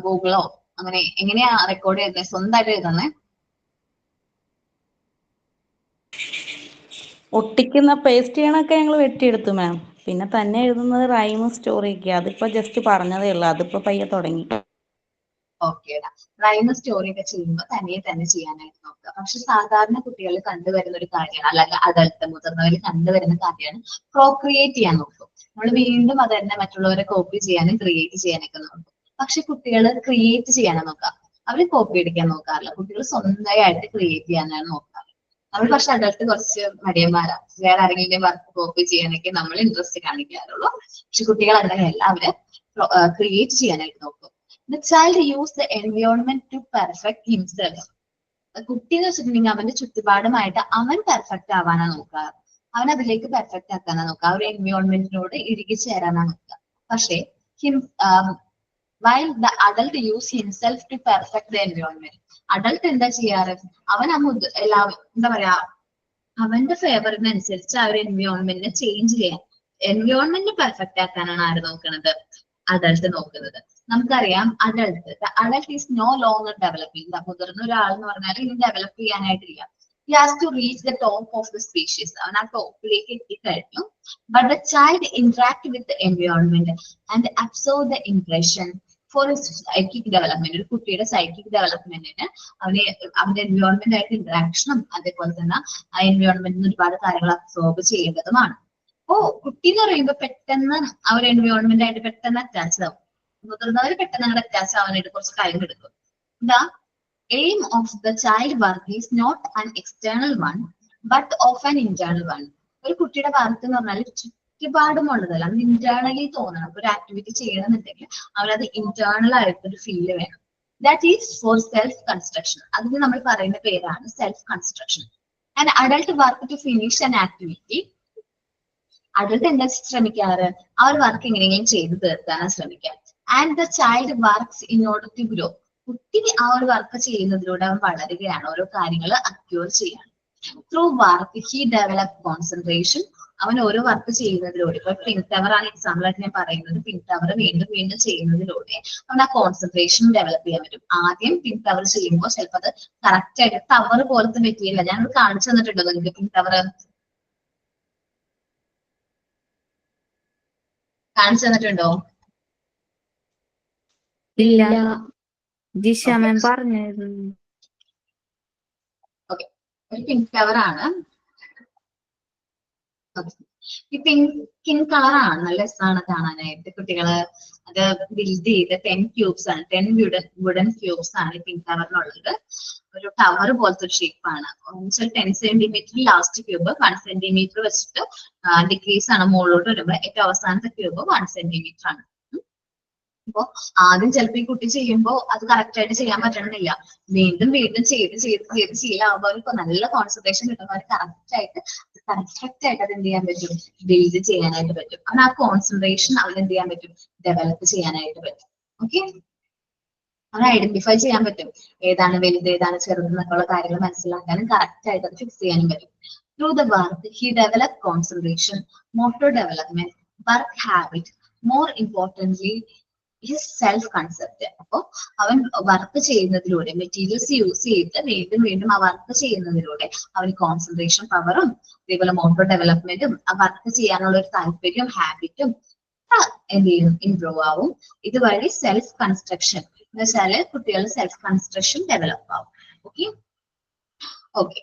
ഗൂഗിളോ അങ്ങനെ എങ്ങനെയാ റെക്കോർഡ് ചെയ്തേ? സ്വന്തമായിട്ട് എഴുതുന്നേ? ഒട്ടിക്കുന്ന പേസ്റ്റ് ചെയ്യണൊക്കെ ഞങ്ങൾ വെട്ടിയെടുത്തു മാം. പിന്നെ തന്നെ എഴുതുന്നത് റൈമും സ്റ്റോറിയൊക്കെ. അതിപ്പോ ജസ്റ്റ് പറഞ്ഞതേ ഉള്ളൂ, അതിപ്പോ പയ്യെ തുടങ്ങി. ഓക്കെ, റൈമ സ്റ്റോറി ഒക്കെ ചെയ്യുമ്പോൾ തന്നെ ചെയ്യാനായിട്ട് നോക്കുക. പക്ഷെ സാധാരണ കുട്ടികളിൽ കണ്ടുവരുന്ന ഒരു കാര്യമാണ്, അല്ലെങ്കിൽ അഡൾട്ട് മുതിർന്നവരിൽ കണ്ടുവരുന്ന കാര്യമാണ് പ്രോക്രിയേറ്റ് ചെയ്യാൻ നോക്കും. നമ്മൾ വീണ്ടും അത് തന്നെ മറ്റുള്ളവരെ കോപ്പി ചെയ്യാനും ക്രിയേറ്റ് ചെയ്യാനൊക്കെ നോക്കും. പക്ഷെ കുട്ടികൾ ക്രിയേറ്റ് ചെയ്യാനാണ് നോക്കുക, അവർ കോപ്പി അടിക്കാൻ നോക്കാറില്ല. കുട്ടികൾ സ്വന്തമായിട്ട് ക്രിയേറ്റ് ചെയ്യാനാണ് നോക്കാറ്. നമ്മൾ പക്ഷെ അഡൾട്ട് കുറച്ച് മടിയന്മാരാ, വേറെ ആരെങ്കിലും വർക്ക് കോപ്പി ചെയ്യാനൊക്കെ നമ്മൾ ഇൻട്രസ്റ്റ് കാണിക്കാറുള്ളൂ. പക്ഷെ കുട്ടികൾ അങ്ങനെയല്ല, അവര് ക്രിയേറ്റ് ചെയ്യാനായിട്ട് നോക്കും. The child use the environment to perfect himself. കുട്ടി എന്ന് വെച്ചിട്ടുണ്ടെങ്കിൽ അവന്റെ ചുറ്റുപാടുമായിട്ട് അവൻ പെർഫെക്റ്റ് ആവാനാ നോക്കുക, അവൻ അതിലേക്ക് പെർഫെക്റ്റ് ആക്കാനാ നോക്കുക, ആ ഒരു എൻവയോൺമെന്റിനോട് ഇഴുകി ചേരാനാ നോക്കുക. പക്ഷേ while the adult use himself to perfect the environment, adult എന്താ ചെയ്യാറ്, അവൻ എന്താ പറയാ അവന്റെ ഫേവറിനനുസരിച്ച് ആ ഒരു എൻവയോൺമെന്റിനെ ചേഞ്ച് ചെയ്യാൻ, എൻവയോൺമെന്റ് പെർഫെക്റ്റ് ആക്കാനാണ് ആര് നോക്കുന്നത്, അഡൾട്ട് നോക്കുന്നത്. നമുക്കറിയാം adult is no longer developing. മുതിർന്ന ഒരാൾ എന്ന് പറഞ്ഞാൽ ഇനി ഡെവലപ്പ് ചെയ്യാനായിട്ടില്ല. He has to reach the top of the species. അവൻ ആ ടോപ്പിലേക്ക് എത്തിക്കഴിഞ്ഞു. But the child interact with the environment and absorb the impression for his psychic development. ഒരു കുട്ടിയുടെ സൈക്കിക് ഡെവലപ്മെന്റിന് അവന്റെ എൻവയോൺമെന്റ് ആയിട്ട് ഇന്ററാക്ഷനും അതേപോലെ തന്നെ ആ എൻവയോൺമെന്റിന് ഒരുപാട് കാര്യങ്ങൾ അബ്സോർബ് ചെയ്യേണ്ടതുമാണ്. അപ്പോ കുട്ടി എന്ന് പറയുമ്പോൾ പെട്ടെന്ന് ആ ഒരു എൻവയോൺമെന്റ് ആയിട്ട് പെട്ടെന്ന് അറ്റാച്ച് ആവും. മുതിർന്നവർ പെട്ടെന്ന് അങ്ങോട്ട് അറ്റാച്ച് ആവാനായിട്ട് കുറച്ച് ടൈം എടുക്കും. The aim of the child work is not an external one but of an internal one. ഒരു കുട്ടിയുടെ വർക്ക് എന്ന് പറഞ്ഞാൽ ചുറ്റുപാടുമുള്ളതല്ല, അത് ഇന്റേണലി തോന്നണം. ഒരു ആക്ടിവിറ്റി ചെയ്യണമെന്നുണ്ടെങ്കിൽ അവനത് ഇന്റേണൽ ആയിട്ടൊരു ഫീല് വേണം. That is for self construction. അതിന് നമ്മൾ പറയുന്ന പേരാണ് self construction. And adult work to finish an activity. Adult എന്താ ശ്രമിക്കാറ്, ആ ഒരു വർക്ക് എങ്ങനെയെങ്കിലും ചെയ്ത് തീർക്കാനാണ് ശ്രമിക്കുക. And the child works in order to grow. കുട്ടി ആ ഒരു വർക്ക് ചെയ്യുന്നതിലൂടെ അവൻ വളരുകയാണ്, ഓരോ കാര്യങ്ങൾ അക്യൂർ ചെയ്യാണ്. Through work he develop concentration. അവൻ ഓരോ വർക്ക് ചെയ്യുന്നതിലൂടെ, ഇപ്പൊ പിങ്ക് ടവർ ആണ് എക്സാമ്പിൾ ആയിട്ട് ഞാൻ പറയുന്നത്, പിങ്ക് ടവർ വീണ്ടും വീണ്ടും ചെയ്യുന്നതിലൂടെ അവൻ ആ കോൺസെൻട്രേഷൻ ഡെവലപ്പ് ചെയ്യാൻ പറ്റും. ആദ്യം പിങ്ക് ടവർ ചെയ്യുമ്പോൾ ചിലപ്പോൾ അത് കറക്റ്റ് ആയിട്ട് ടവർ പോലത്തെ മെറ്റീരിയൽ, ഞാൻ കാണിച്ചു തന്നിട്ടുണ്ടോ നിങ്ങൾക്ക് പിങ്ക് ടവർ കാണിച്ചു തന്നിട്ടുണ്ടോ? ഇല്ല, ജിഷ മാം പറഞ്ഞായിരുന്നു. ഓക്കെ, ഒരു പിങ്ക് ടവർ ആണ്. ഈ പിങ്ക് കളറാണ്, നല്ല രസമാണ് കാണാനായിട്ട്. കുട്ടികള് അത് ബിൽഡ് ചെയ്ത് 10 ക്യൂബ്സ് ആണ്, 10 വുഡൻ ക്യൂബ്സ് ആണ് ഈ പിങ്ക് ടവറിനുള്ളത്. ഒരു ടവർ പോലത്തെ ഒരു ഷേപ്പാണ്. 10 സെന്റിമീറ്റർ ലാസ്റ്റ് ക്യൂബ് 1 സെന്റിമീറ്റർ വെച്ചിട്ട് ഡിക്രീസ് ആണ് മുകളിലോട്ട് വരുമ്പോൾ. ഏറ്റവും അവസാനത്തെ ക്യൂബ് 1 സെന്റിമീറ്റർ ആണ്. അപ്പൊ ആദ്യം ചിലപ്പോ ഈ കുട്ടി ചെയ്യുമ്പോൾ അത് കറക്റ്റ് ആയിട്ട് ചെയ്യാൻ പറ്റണമെന്നില്ല. വീണ്ടും വീണ്ടും ചെയ്ത് ശീലമാകുമ്പോൾ അവർക്ക് നല്ല കോൺസെൻട്രേഷൻ കിട്ടുമ്പോൾ അവർ കറക്റ്റ് ആയിട്ട് അത് എന്ത് ചെയ്യാൻ പറ്റും, ബിൽഡ് ചെയ്യാനായിട്ട് പറ്റും. അവൻ ആ കോൺസെൻട്രേഷൻ അവൻ എന്ത് ചെയ്യാൻ പറ്റും, ഡെവലപ്പ് ചെയ്യാനായിട്ട് പറ്റും. ഓക്കെ, അവൻ ഐഡന്റിഫൈ ചെയ്യാൻ പറ്റും ഏതാണ് വലുത് ഏതാണ് ചെറുത് എന്നൊക്കെയുള്ള കാര്യങ്ങൾ മനസ്സിലാക്കാനും കറക്റ്റ് ആയിട്ട് അത് ഫിക്സ് ചെയ്യാനും പറ്റും. Through the work he develop concentration, motor development, work habit, more importantly his self concept. അപ്പൊ അവൻ വർക്ക് ചെയ്യുന്നതിലൂടെ, മെറ്റീരിയൽസ് യൂസ് ചെയ്ത് വീണ്ടും വീണ്ടും ആ വർക്ക് ചെയ്യുന്നതിലൂടെ അവന് കോൺസെൻട്രേഷൻ പവറും അതേപോലെ മോട്ടോർ ഡെവലപ്മെന്റും ആ വർക്ക് ചെയ്യാനുള്ള ഒരു താല്പര്യവും ഹാബിറ്റും എന്ത് ചെയ്യും, ഇംപ്രൂവ് ആവും. ഇതുവഴി സെൽഫ് കൺസ്ട്രക്ഷൻ എന്ന് വെച്ചാല് കുട്ടികളുടെ സെൽഫ് കൺസ്ട്രക്ഷൻ ഡെവലപ്പ് ആവും. Okay,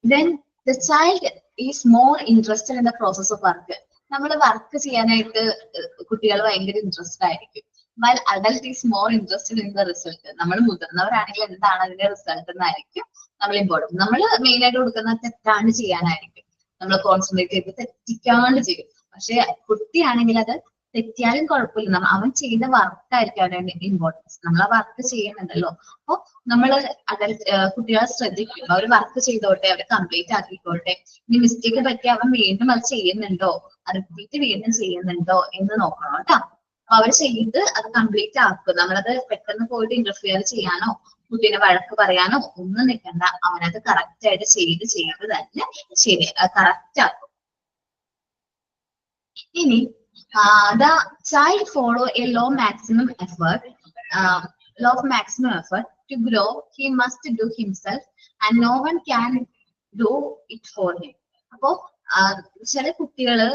then the child is more interested in the process of work. നമ്മൾ വർക്ക് ചെയ്യാനായിട്ട് കുട്ടികൾ ഭയങ്കര ഇൻട്രസ്റ്റഡ് ആയിരിക്കും. while adult is more interested in the result. നമ്മൾ മുതിർന്നവരാണെങ്കിൽ എന്താണ് അതിന്റെ റിസൾട്ട് എന്നായിരിക്കും നമ്മൾ ഇമ്പോർട്ടൻറ്റ്. നമ്മൾ മെയിൻ ആയിട്ട് കൊടുക്കുന്ന തെറ്റാണ്ട് ചെയ്യാനായിരിക്കും നമ്മൾ കോൺസെൻട്രേറ്റ് ചെയ്ത് തെറ്റിക്കാണ്ട് ചെയ്യും. പക്ഷെ കുട്ടിയാണെങ്കിൽ അത് തെറ്റിയാലും കുഴപ്പമില്ല, അവൻ ചെയ്ത വർക്കായിരിക്കും അവരുടെ ഇമ്പോർട്ടൻസ്. നമ്മൾ ആ വർക്ക് ചെയ്യുന്നുണ്ടല്ലോ, അപ്പൊ നമ്മൾ കുട്ടികളെ ശ്രദ്ധിക്കും. അവർ വർക്ക് ചെയ്തോട്ടെ, അവർ കംപ്ലീറ്റ് ആക്കിക്കോട്ടെ. ഇനി മിസ്റ്റേക്ക് പറ്റി അവൻ വീണ്ടും അത് ചെയ്യുന്നുണ്ടോ, റിപ്പീറ്റ് വീണ്ടും ചെയ്യുന്നുണ്ടോ എന്ന് നോക്കണം കേട്ടോ. അപ്പൊ അവർ ചെയ്ത് അത് കംപ്ലീറ്റ് ആക്കും. നമ്മളത് പെട്ടെന്ന് പോയിട്ട് ഇന്റർഫിയർ ചെയ്യാനോ കുട്ടീനെ വഴക്ക് പറയാനോ ഒന്നും നിൽക്കണ്ട. അവനത് കറക്റ്റ് ആയിട്ട് ചെയ്ത് തന്നെ ശരി കറക്റ്റ് ആക്കും. ഇനി the child follow a law of maximum effort to grow. He must do himself and no one can do it for him. അപ്പോ ചില കുട്ടികള്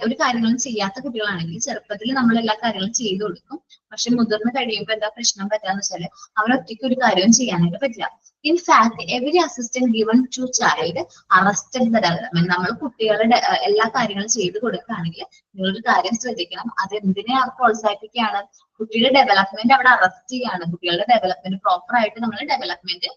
ഒരു കാര്യങ്ങളും ചെയ്യാത്ത കുട്ടികളാണെങ്കിൽ ചെറുപ്പത്തിൽ നമ്മൾ എല്ലാ കാര്യങ്ങളും ചെയ്തു കൊടുക്കും. പക്ഷെ മുതിർന്ന് കഴിയുമ്പോൾ എന്താ പ്രശ്നം പറ്റാന്ന് വെച്ചാല് അവരൊറ്റയ്ക്ക് ഒരു കാര്യവും ചെയ്യാനായിട്ട് പറ്റില്ല. In fact every assistant given to child arrested the development. നമ്മൾ കുട്ടികളുടെ എല്ലാ കാര്യങ്ങളും ചെയ്തു കൊടുക്കുകയാണെങ്കിൽ നിങ്ങളൊരു കാര്യം ശ്രദ്ധിക്കണം, അത് എന്തിനെ പ്രോത്സാഹിപ്പിക്കുകയാണ്, കുട്ടിയുടെ ഡെവലപ്മെന്റ് അവിടെ അറസ്റ്റ് ചെയ്യാണ്. കുട്ടികളുടെ ഡെവലപ്മെന്റ് പ്രോപ്പർ ആയിട്ട് നമ്മൾ ഡെവലപ്മെന്റ്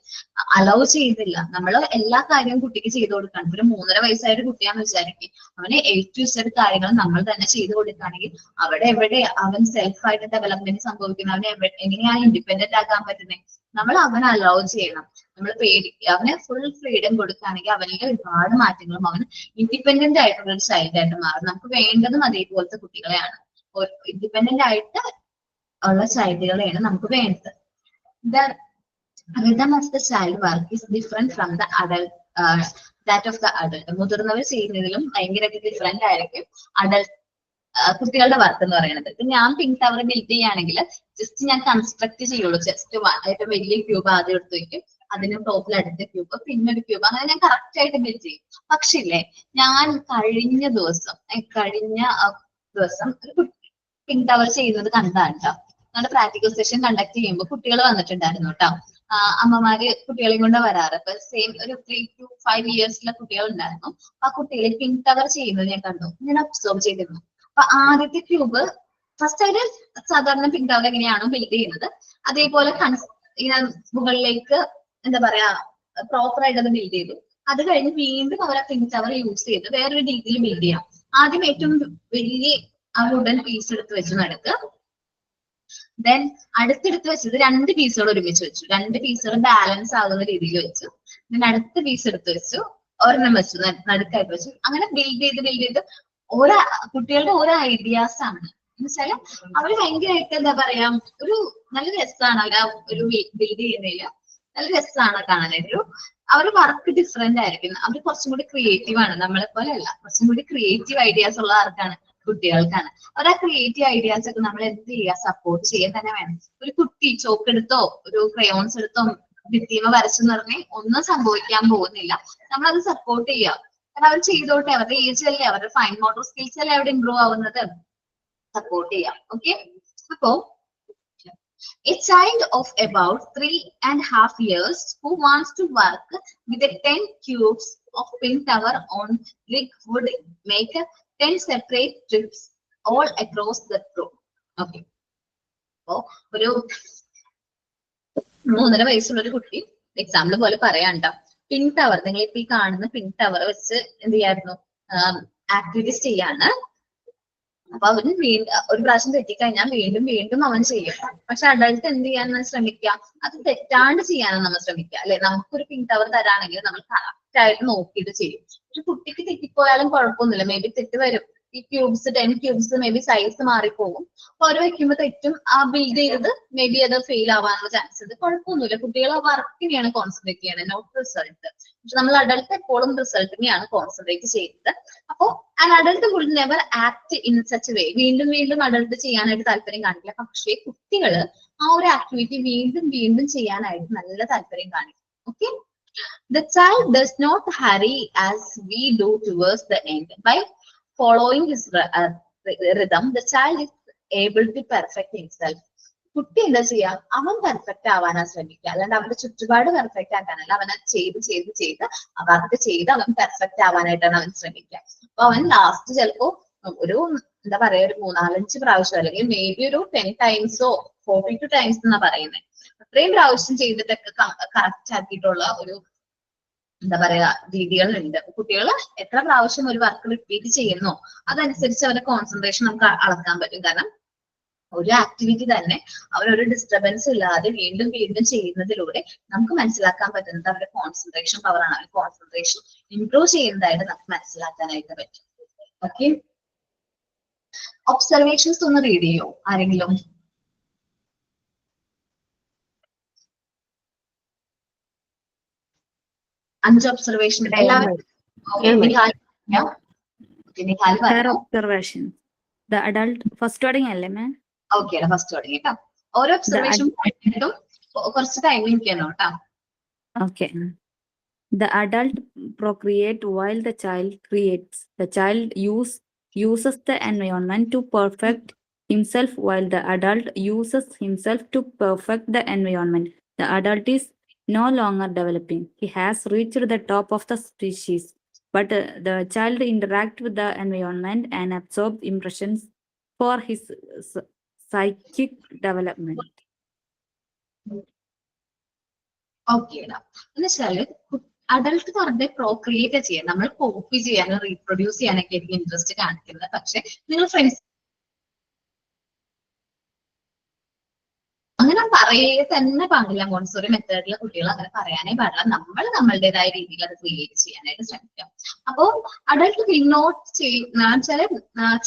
അലൗ ചെയ്തില്ല. നമ്മൾ എല്ലാ കാര്യവും കുട്ടിക്ക് ചെയ്തു കൊടുക്കണം. ഒരു 3.5 വയസ്സായ ഒരു കുട്ടിയാന്ന് വിചാരിക്കും, അവന് A to Z കാര്യങ്ങൾ നമ്മൾ തന്നെ ചെയ്തു കൊടുക്കുകയാണെങ്കിൽ അവിടെ എവിടെ അവൻ സെൽഫായിട്ട് ഡെവലപ്മെന്റ് സംഭവിക്കുന്നത്, അവന് എങ്ങനെയാണ് ഇൻഡിപെൻഡന്റ് ആക്കാൻ പറ്റുന്നത്, നമ്മൾ അവനെ അലൗ ചെയ്യണം. നമ്മൾ അവന് ഫുൾ ഫ്രീഡം കൊടുക്കുകയാണെങ്കിൽ അവനിലെ ഒരുപാട് മാറ്റങ്ങളും അവൻ ഇൻഡിപെൻഡന്റ് ആയിട്ടുള്ള ഒരു ചൈൽഡ് ആയിട്ട് മാറും. നമുക്ക് വേണ്ടതും അതേപോലത്തെ കുട്ടികളെയാണ്, ഇൻഡിപെൻഡന്റ് ആയിട്ട് ഉള്ള ചൈൽഡുകളെയാണ് നമുക്ക് വേണ്ടത്. The rhythm of the child work is different from the adult, that of the adult. മുതിർന്നവർ ചെയ്യുന്നതിലും ഭയങ്കരമായിട്ട് ഡിഫറെന്റ് ആയിരിക്കും കുട്ടികളുടെ വർക്ക് എന്ന് പറയുന്നത്. ഇപ്പൊ ഞാൻ പിങ്ക് ടവർ ബിൽഡ് ചെയ്യുകയാണെങ്കിൽ ജസ്റ്റ് ഞാൻ കൺസ്ട്രക്ട് ചെയ്യുള്ളൂ. ജസ്റ്റ് ഏറ്റവും വലിയ ക്യൂബ് ആദ്യം എടുത്ത് വയ്ക്കും, അതിന് ടോപ്പിൽ അടുത്ത ക്യൂബ്, പിന്നെ ഒരു ക്യൂബ്, അങ്ങനെ ഞാൻ കറക്റ്റ് ആയിട്ട് ബിൽഡ് ചെയ്യും. പക്ഷേ ഇല്ലേ, ഞാൻ കഴിഞ്ഞ ദിവസം ഒരു പിങ്ക് ടവർ ചെയ്യുന്നത് കണ്ടാണ് കേട്ടോ. നമ്മുടെ പ്രാക്ടിക്കൽ സെഷൻ കണ്ടക്ട് ചെയ്യുമ്പോൾ കുട്ടികൾ വന്നിട്ടുണ്ടായിരുന്നു കേട്ടോ. അമ്മമാര് കുട്ടികളെയും കൊണ്ട് വരാറ്. ഇപ്പൊ സെയിം ഒരു 3 to 5 ഇയേഴ്സിലെ കുട്ടികൾ ഉണ്ടായിരുന്നു. ആ കുട്ടികളെ പിങ്ക് ടവർ ചെയ്യുന്നത് ഞാൻ കണ്ടു, ഞാൻ ഒബ്സർവ് ചെയ്തിരുന്നു. അപ്പൊ ആദ്യത്തെ ക്യൂബ് ഫസ്റ്റ് ആയിട്ട് സാധാരണ പിങ്ക് ടവർ എങ്ങനെയാണോ ബിൽഡ് ചെയ്യുന്നത് അതേപോലെ ഇങ്ങനെ മുകളിലേക്ക് എന്താ പറയാ പ്രോപ്പർ ആയിട്ട് അത് ബിൽഡ് ചെയ്തു. അത് കഴിഞ്ഞ് വീണ്ടും അവർ ആ പിങ്ക് ടവർ യൂസ് ചെയ്ത് വേറൊരു രീതിയിൽ ബിൽഡ് ചെയ്യാം. ആദ്യം ഏറ്റവും വലിയ ആ വുഡൻ പീസ് എടുത്ത് വെച്ച് നടക്കുക. ദെൻ അടുത്തെടുത്ത് വെച്ചത് 2 പീസുകൾ ഒരുമിച്ച് വെച്ചു, 2 പീസുകൾ ബാലൻസ് ആകുന്ന രീതിയിൽ വെച്ചു. ദെൻ അടുത്ത പീസ് എടുത്ത് വെച്ചു, ഒരെണ്ണം വെച്ചു, നടുക്കായിട്ട് വെച്ചു. അങ്ങനെ ബിൽഡ് ചെയ്ത് ഓരോ കുട്ടികളുടെ ഓരോ ഐഡിയാസ് ആണ്. എന്നുവെച്ചാല് അവര് ഭയങ്കരമായിട്ട് എന്താ പറയാ ഒരു നല്ല രസമാണ് അവര് ഒരു ബിൽഡ് ചെയ്യുന്നതില്, നല്ല രസമാണ് കാണാനായിട്ട്. അവര് വർക്ക് ഡിഫറെന്റ് ആയിരിക്കും, അവര് കുറച്ചും കൂടി ക്രിയേറ്റീവ് ആണ്. നമ്മളെ പോലെ അല്ല, കുറച്ചും കൂടി ക്രിയേറ്റീവ് ഐഡിയാസ് ഉള്ള ആർക്കാണ്, കുട്ടികൾക്കാണ്. അവർ ആ ക്രിയേറ്റീവ് ഐഡിയാസ് ഒക്കെ നമ്മൾ എന്ത് ചെയ്യുക, സപ്പോർട്ട് ചെയ്യാൻ തന്നെ വേണം. ഒരു കുട്ടി ചോക്ക് എടുത്തോ ഒരു ക്രയോൺസ് എടുത്തോ ഭിത്തിമ വരച്ചെന്ന് പറഞ്ഞാൽ ഒന്നും സംഭവിക്കാൻ പോകുന്നില്ല. നമ്മളത് സപ്പോർട്ട് ചെയ്യുക. കാരണം അവർ ചെയ്തോട്ടെ, അവരുടെ ഏജ് അല്ലേ, അവരുടെ ഫൈൻ മോട്ടോർ സ്കിൽസ് അല്ലേ അവിടെ ഇംപ്രൂവ് ആവുന്നത്. സപ്പോർട്ട് ചെയ്യാം. ഓക്കെ, അപ്പോ a child of about 3.5 years who wants to work with the 10 cubes of pink tower on brick would make 10 separate trips all across the room. Okay, അപ്പോ ഒരു 3.5 വയസ്സുള്ള ഒരു കുട്ടി എക്സാമ്പിൾ പോലെ പറയാണ്ട പിങ്ക് ടവർ, നിങ്ങൾ ഇപ്പൊ ഈ കാണുന്ന പിങ്ക് ടവർ വെച്ച് എന്ത് ചെയ്യായിരുന്നു, ആക്ടിവിറ്റീസ് ചെയ്യാണ്. അപ്പൊ അവന് ഒരു പ്രാവശ്യം തെറ്റിക്കഴിഞ്ഞാൽ വീണ്ടും അവൻ ചെയ്യും. പക്ഷെ അഡൾട്ട് എന്ത് ചെയ്യാൻ ശ്രമിക്കുക, അത് തെറ്റാണ്ട് ചെയ്യാനാണ് നമ്മൾ ശ്രമിക്കുക അല്ലെ. നമുക്കൊരു പിങ്ക് ടവർ തരാണെങ്കിൽ നമ്മൾ കറക്റ്റ് ആയിട്ട് നോക്കിയിട്ട് ചെയ്യും. ഒരു കുട്ടിക്ക് തെറ്റിപ്പോയാലും കുഴപ്പമൊന്നുമില്ല, മേ ബി തെറ്റ് വരും. ഈ cubes 10 cubes maybe size മാറിപ്പോകും. അപ്പൊ അവർ വെക്കുമ്പോൾ തെറ്റും, ആ ബിൽഡ് ചെയ്തത് മേ ബി അത് ഫെയിൽ ആവാനുള്ള ചാൻസ് ഉണ്ട്. കുഴപ്പമൊന്നുമില്ല, കുട്ടികൾ ആ വർക്കിനെയാണ് കോൺസെൻട്രേറ്റ് ചെയ്യണത്, നോട്ട് റിസൾട്ട്. പക്ഷെ നമ്മൾ അഡൾട്ട് എപ്പോഴും റിസൾട്ടിനെയാണ് കോൺസെൻട്രേറ്റ് ചെയ്യുന്നത്. അപ്പോ adult would never act in such way, വീണ്ടും അഡൾട്ട് ചെയ്യാനായിട്ട് താല്പര്യം കാണിക്കില്ല. പക്ഷേ കുട്ടികള് ആ ഒരു ആക്ടിവിറ്റി വീണ്ടും ചെയ്യാനായിട്ട് നല്ല താല്പര്യം കാണിക്കും. Okay, the child does not hurry as we do towards the end. By following his rhythm, the child is able to perfect himself. കുട്ടി എന്താ ചെയ്യാ, അവൻ പെർഫെക്റ്റ് ആവാനാ ശ്രമിക്കുക, അല്ലാണ്ട് അവന്റെ ചുറ്റുപാട് പെർഫെക്റ്റ് ആക്കാനല്ല. അവനെ ചെയ്ത് അവർക്ക് ചെയ്ത് അവൻ പെർഫെക്റ്റ് ആവാനായിട്ടാണ് അവൻ ശ്രമിക്കുക. അപ്പൊ അവൻ ലാസ്റ്റ് ചിലപ്പോ ഒരു എന്താ പറയാ ഒരു 3-4-5 പ്രാവശ്യം അല്ലെങ്കിൽ മേ ബി ഒരു 10 ടൈംസോ 42 ടൈംസ് എന്നാ പറയുന്നത്. അത്രയും പ്രാവശ്യം ചെയ്തിട്ടൊക്കെ കറക്റ്റ് ആക്കിയിട്ടുള്ള ഒരു എന്താ പറയാ രീതികളുണ്ട്. കുട്ടികൾ എത്ര പ്രാവശ്യം ഒരു വർക്ക് റിപ്പീറ്റ് ചെയ്യുന്നോ അതനുസരിച്ച് അവരുടെ കോൺസെൻട്രേഷൻ നമുക്ക് അളക്കാൻ പറ്റും. കാരണം ഒരു ആക്ടിവിറ്റി തന്നെ അവരൊരു ഡിസ്റ്റർബൻസ് ഇല്ലാതെ വീണ്ടും ചെയ്യുന്നതിലൂടെ നമുക്ക് മനസ്സിലാക്കാൻ പറ്റുന്നത് അവരുടെ കോൺസെൻട്രേഷൻ പവറാണ്. അവർ കോൺസെൻട്രേഷൻ ഇംപ്രൂവ് ചെയ്യുന്നതായിട്ട് നമുക്ക് മനസ്സിലാക്കാനായിട്ട് പറ്റും. ഓക്കെ, ഒബ്സർവേഷൻസ് ഒന്ന് റീഡ് ചെയ്യോ ആരെങ്കിലും? അഞ്ച് ഒബ്സർവേഷൻ എല്ലാവരും. Her observation. The adult first തുടങ്ങി അല്ലേ മാം? ഓക്കെ, ഫസ്റ്റ് തുടങ്ങി കേട്ടോ. ഓരോ ഒബ്സർവേഷൻ കുറച്ച് ടൈം ഇരിക്കണം കേട്ടോ. Okay. The adult procreate while the child creates. The child uses the environment to perfect himself while the adult uses himself to perfect the environment. The adult is no longer developing. He has reached the top of the species. But the child interacts with the environment and absorbs impressions for his psychic development. Okay എന്ന് വെച്ചാല് adult വെറുതെ Procreate ചെയ്യാൻ, നമ്മൾ copy ചെയ്യാനോ reproduce ചെയ്യാനൊക്കെ ആയിരിക്കും interest കാണിക്കുന്നത്. പക്ഷെ നിങ്ങൾ ഫ്രണ്ട്സ് അങ്ങനെ പറയേ തന്നെ പാടില്ല. മോൺസോറി മെത്തേഡിലെ കുട്ടികൾ അങ്ങനെ പറയാനേ പാടില്ല. നമ്മൾ നമ്മളുടേതായ രീതിയിൽ അത് ക്രിയേറ്റ് ചെയ്യാനായിട്ട് ശ്രമിക്കാം. അപ്പോ adult will not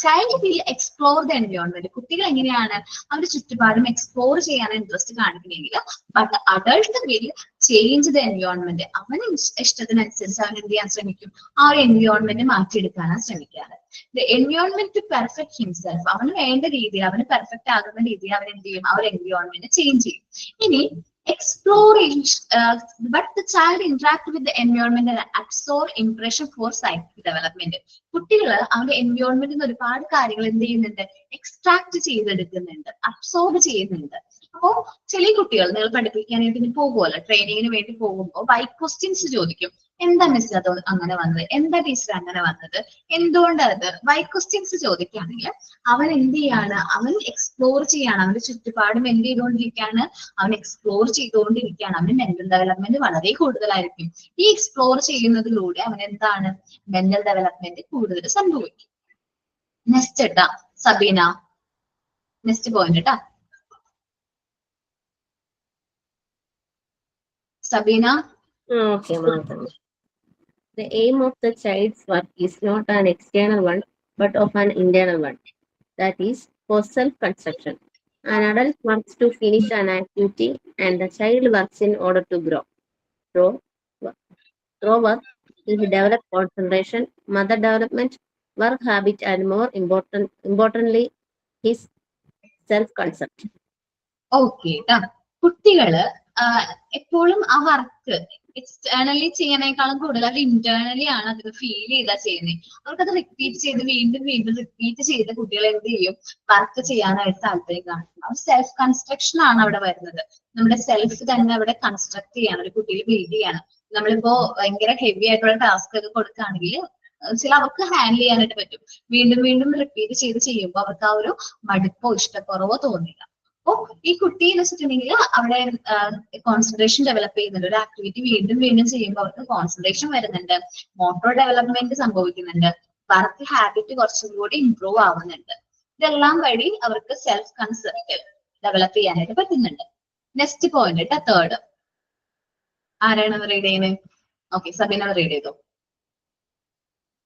child will explore the environment. കുട്ടികൾ എങ്ങനെയാണ് അവരുടെ ചുറ്റുപാടും എക്സ്പ്ലോർ ചെയ്യാൻ ഇൻട്രസ്റ്റ് കാണിക്കണമെങ്കിൽ, but adult will change the environment. അവന് ഇഷ്ടത്തിനനുസരിച്ച് അവൻ എന്ത് ചെയ്യാൻ ശ്രമിക്കും, ആ ഒരു എൻവയോൺമെന്റ് മാറ്റിയെടുക്കാനാണ് ശ്രമിക്കാറ്. The environment to perfect himself. അവന് വേണ്ട രീതിയിൽ, അവന് പെർഫെക്റ്റ് ആകുന്ന രീതിയിൽ അവൻ എന്ത് ചെയ്യും, ആ ഒരു എൻവയോൺമെന്റ് ചേഞ്ച് ചെയ്യും. ഇനി exploration, but the child interact with the environment and absorb impression for psychic development. കുട്ടികൾ അവരുടെ എൻവയോൺമെന്റിൽ നിന്ന് ഒരുപാട് കാര്യങ്ങൾ എന്ത് ചെയ്യുന്നുണ്ട്, എക്സ്ട്രാക്ട് ചെയ്തെടുക്കുന്നുണ്ട്, അബ്സോർബ് ചെയ്യുന്നുണ്ട്. അപ്പോ ചില കുട്ടികൾ നിങ്ങൾ പഠിപ്പിക്കാനായിട്ട് പോകുമല്ലോ, ട്രെയിനിങ്ങിന് വേണ്ടി പോകുമ്പോൾ വൈ ക്വസ്റ്റ്യൻസ് ചോദിക്കും. എന്താ മിസ് അത് അങ്ങനെ വന്നത്, എന്താ ടീച്ചർ അങ്ങനെ വന്നത്, എന്തുകൊണ്ടത്, വൈ ക്വസ്റ്റ്യൻസ് ചോദിക്കുകയാണെങ്കിൽ അവൻ എന്ത് ചെയ്യാണ്, അവൻ എക്സ്പ്ലോർ ചെയ്യാണ്, അവന്റെ ചുറ്റുപാടും എന്ത് ചെയ്തുകൊണ്ടിരിക്കുകയാണ്, അവൻ എക്സ്പ്ലോർ ചെയ്തുകൊണ്ടിരിക്കുകയാണ്. അവന് മെന്റൽ ഡെവലപ്മെന്റ് വളരെ കൂടുതലായിരിക്കും. ഈ എക്സ്പ്ലോർ ചെയ്യുന്നതിലൂടെ അവൻ എന്താണ്, മെന്റൽ ഡെവലപ്മെന്റ് കൂടുതൽ സംഭവിക്കും. നെക്സ്റ്റ് ഇട്ടാ സബീന, നെക്സ്റ്റ് പോയിന്റ് ഇട്ടാ Sabeena. Okay, Madam. The aim of the child's work is not an external one, but of an internal one. That is, for self-construction. An adult works to finish an activity, and the child works in order to grow. Through work, he develops concentration, mother development, work habit, and more importantly, his self-concept. Okay ട്ടാ. കുട്ടികള് എപ്പോഴും ആ work externally ചെയ്യുന്നതിനേക്കാളും കൂടുതൽ അവർ internally ആണ് അത് feel ചെയ്താ ചെയ്യുന്നത്. അവർക്കത് റിപ്പീറ്റ് ചെയ്ത് വീണ്ടും വീണ്ടും റിപ്പീറ്റ് ചെയ്ത് കുട്ടികൾ എന്ത് ചെയ്യും, വർക്ക് ചെയ്യാനായിട്ട് താല്പര്യം കാണിക്കും. അവർ സെൽഫ് കൺസ്ട്രക്ഷൻ ആണ് അവിടെ വരുന്നത്. നമ്മുടെ സെൽഫ് തന്നെ അവിടെ കൺസ്ട്രക്ട് ചെയ്യാണ്, ഒരു കുട്ടിയിൽ ബിൽഡ് ചെയ്യാണ്. നമ്മളിപ്പോ ഭയങ്കര ഹെവി ആയിട്ടുള്ള ടാസ്ക് ഒക്കെ കൊടുക്കുകയാണെങ്കിൽ ചില അവർക്ക് ഹാൻഡിൽ ചെയ്യാനായിട്ട് പറ്റും. വീണ്ടും വീണ്ടും റിപ്പീറ്റ് ചെയ്ത് ചെയ്യുമ്പോൾ അവർക്ക് ആ ഒരു മടുപ്പോ ഇഷ്ടക്കുറവോ തോന്നില്ല. അപ്പോ ഈ കുട്ടി എന്ന് വെച്ചിട്ടുണ്ടെങ്കിൽ അവിടെ കോൺസെൻട്രേഷൻ ഡെവലപ്പ് ചെയ്യുന്നുണ്ട്. ഒരു ആക്ടിവിറ്റി വീണ്ടും വീണ്ടും ചെയ്യുമ്പോൾ അവർക്ക് കോൺസെൻട്രേഷൻ വരുന്നുണ്ട്, മോട്ടോർ ഡെവലപ്മെന്റ് സംഭവിക്കുന്നുണ്ട്, വർക്ക് ഹാബിറ്റ് കുറച്ചും കൂടി ഇംപ്രൂവ് ആവുന്നുണ്ട്. ഇതെല്ലാം വഴി അവർക്ക് സെൽഫ് കൺസെപ്റ്റ് ഡെവലപ്പ് ചെയ്യാനായിട്ട് പറ്റുന്നുണ്ട്. നെക്സ്റ്റ് പോയിന്റ് കേട്ടോ, തേർഡ്. ആരാണ് റീഡ് ചെയ്യുന്നത്? ഓക്കെ, സബീന റീഡ് ചെയ്തോ.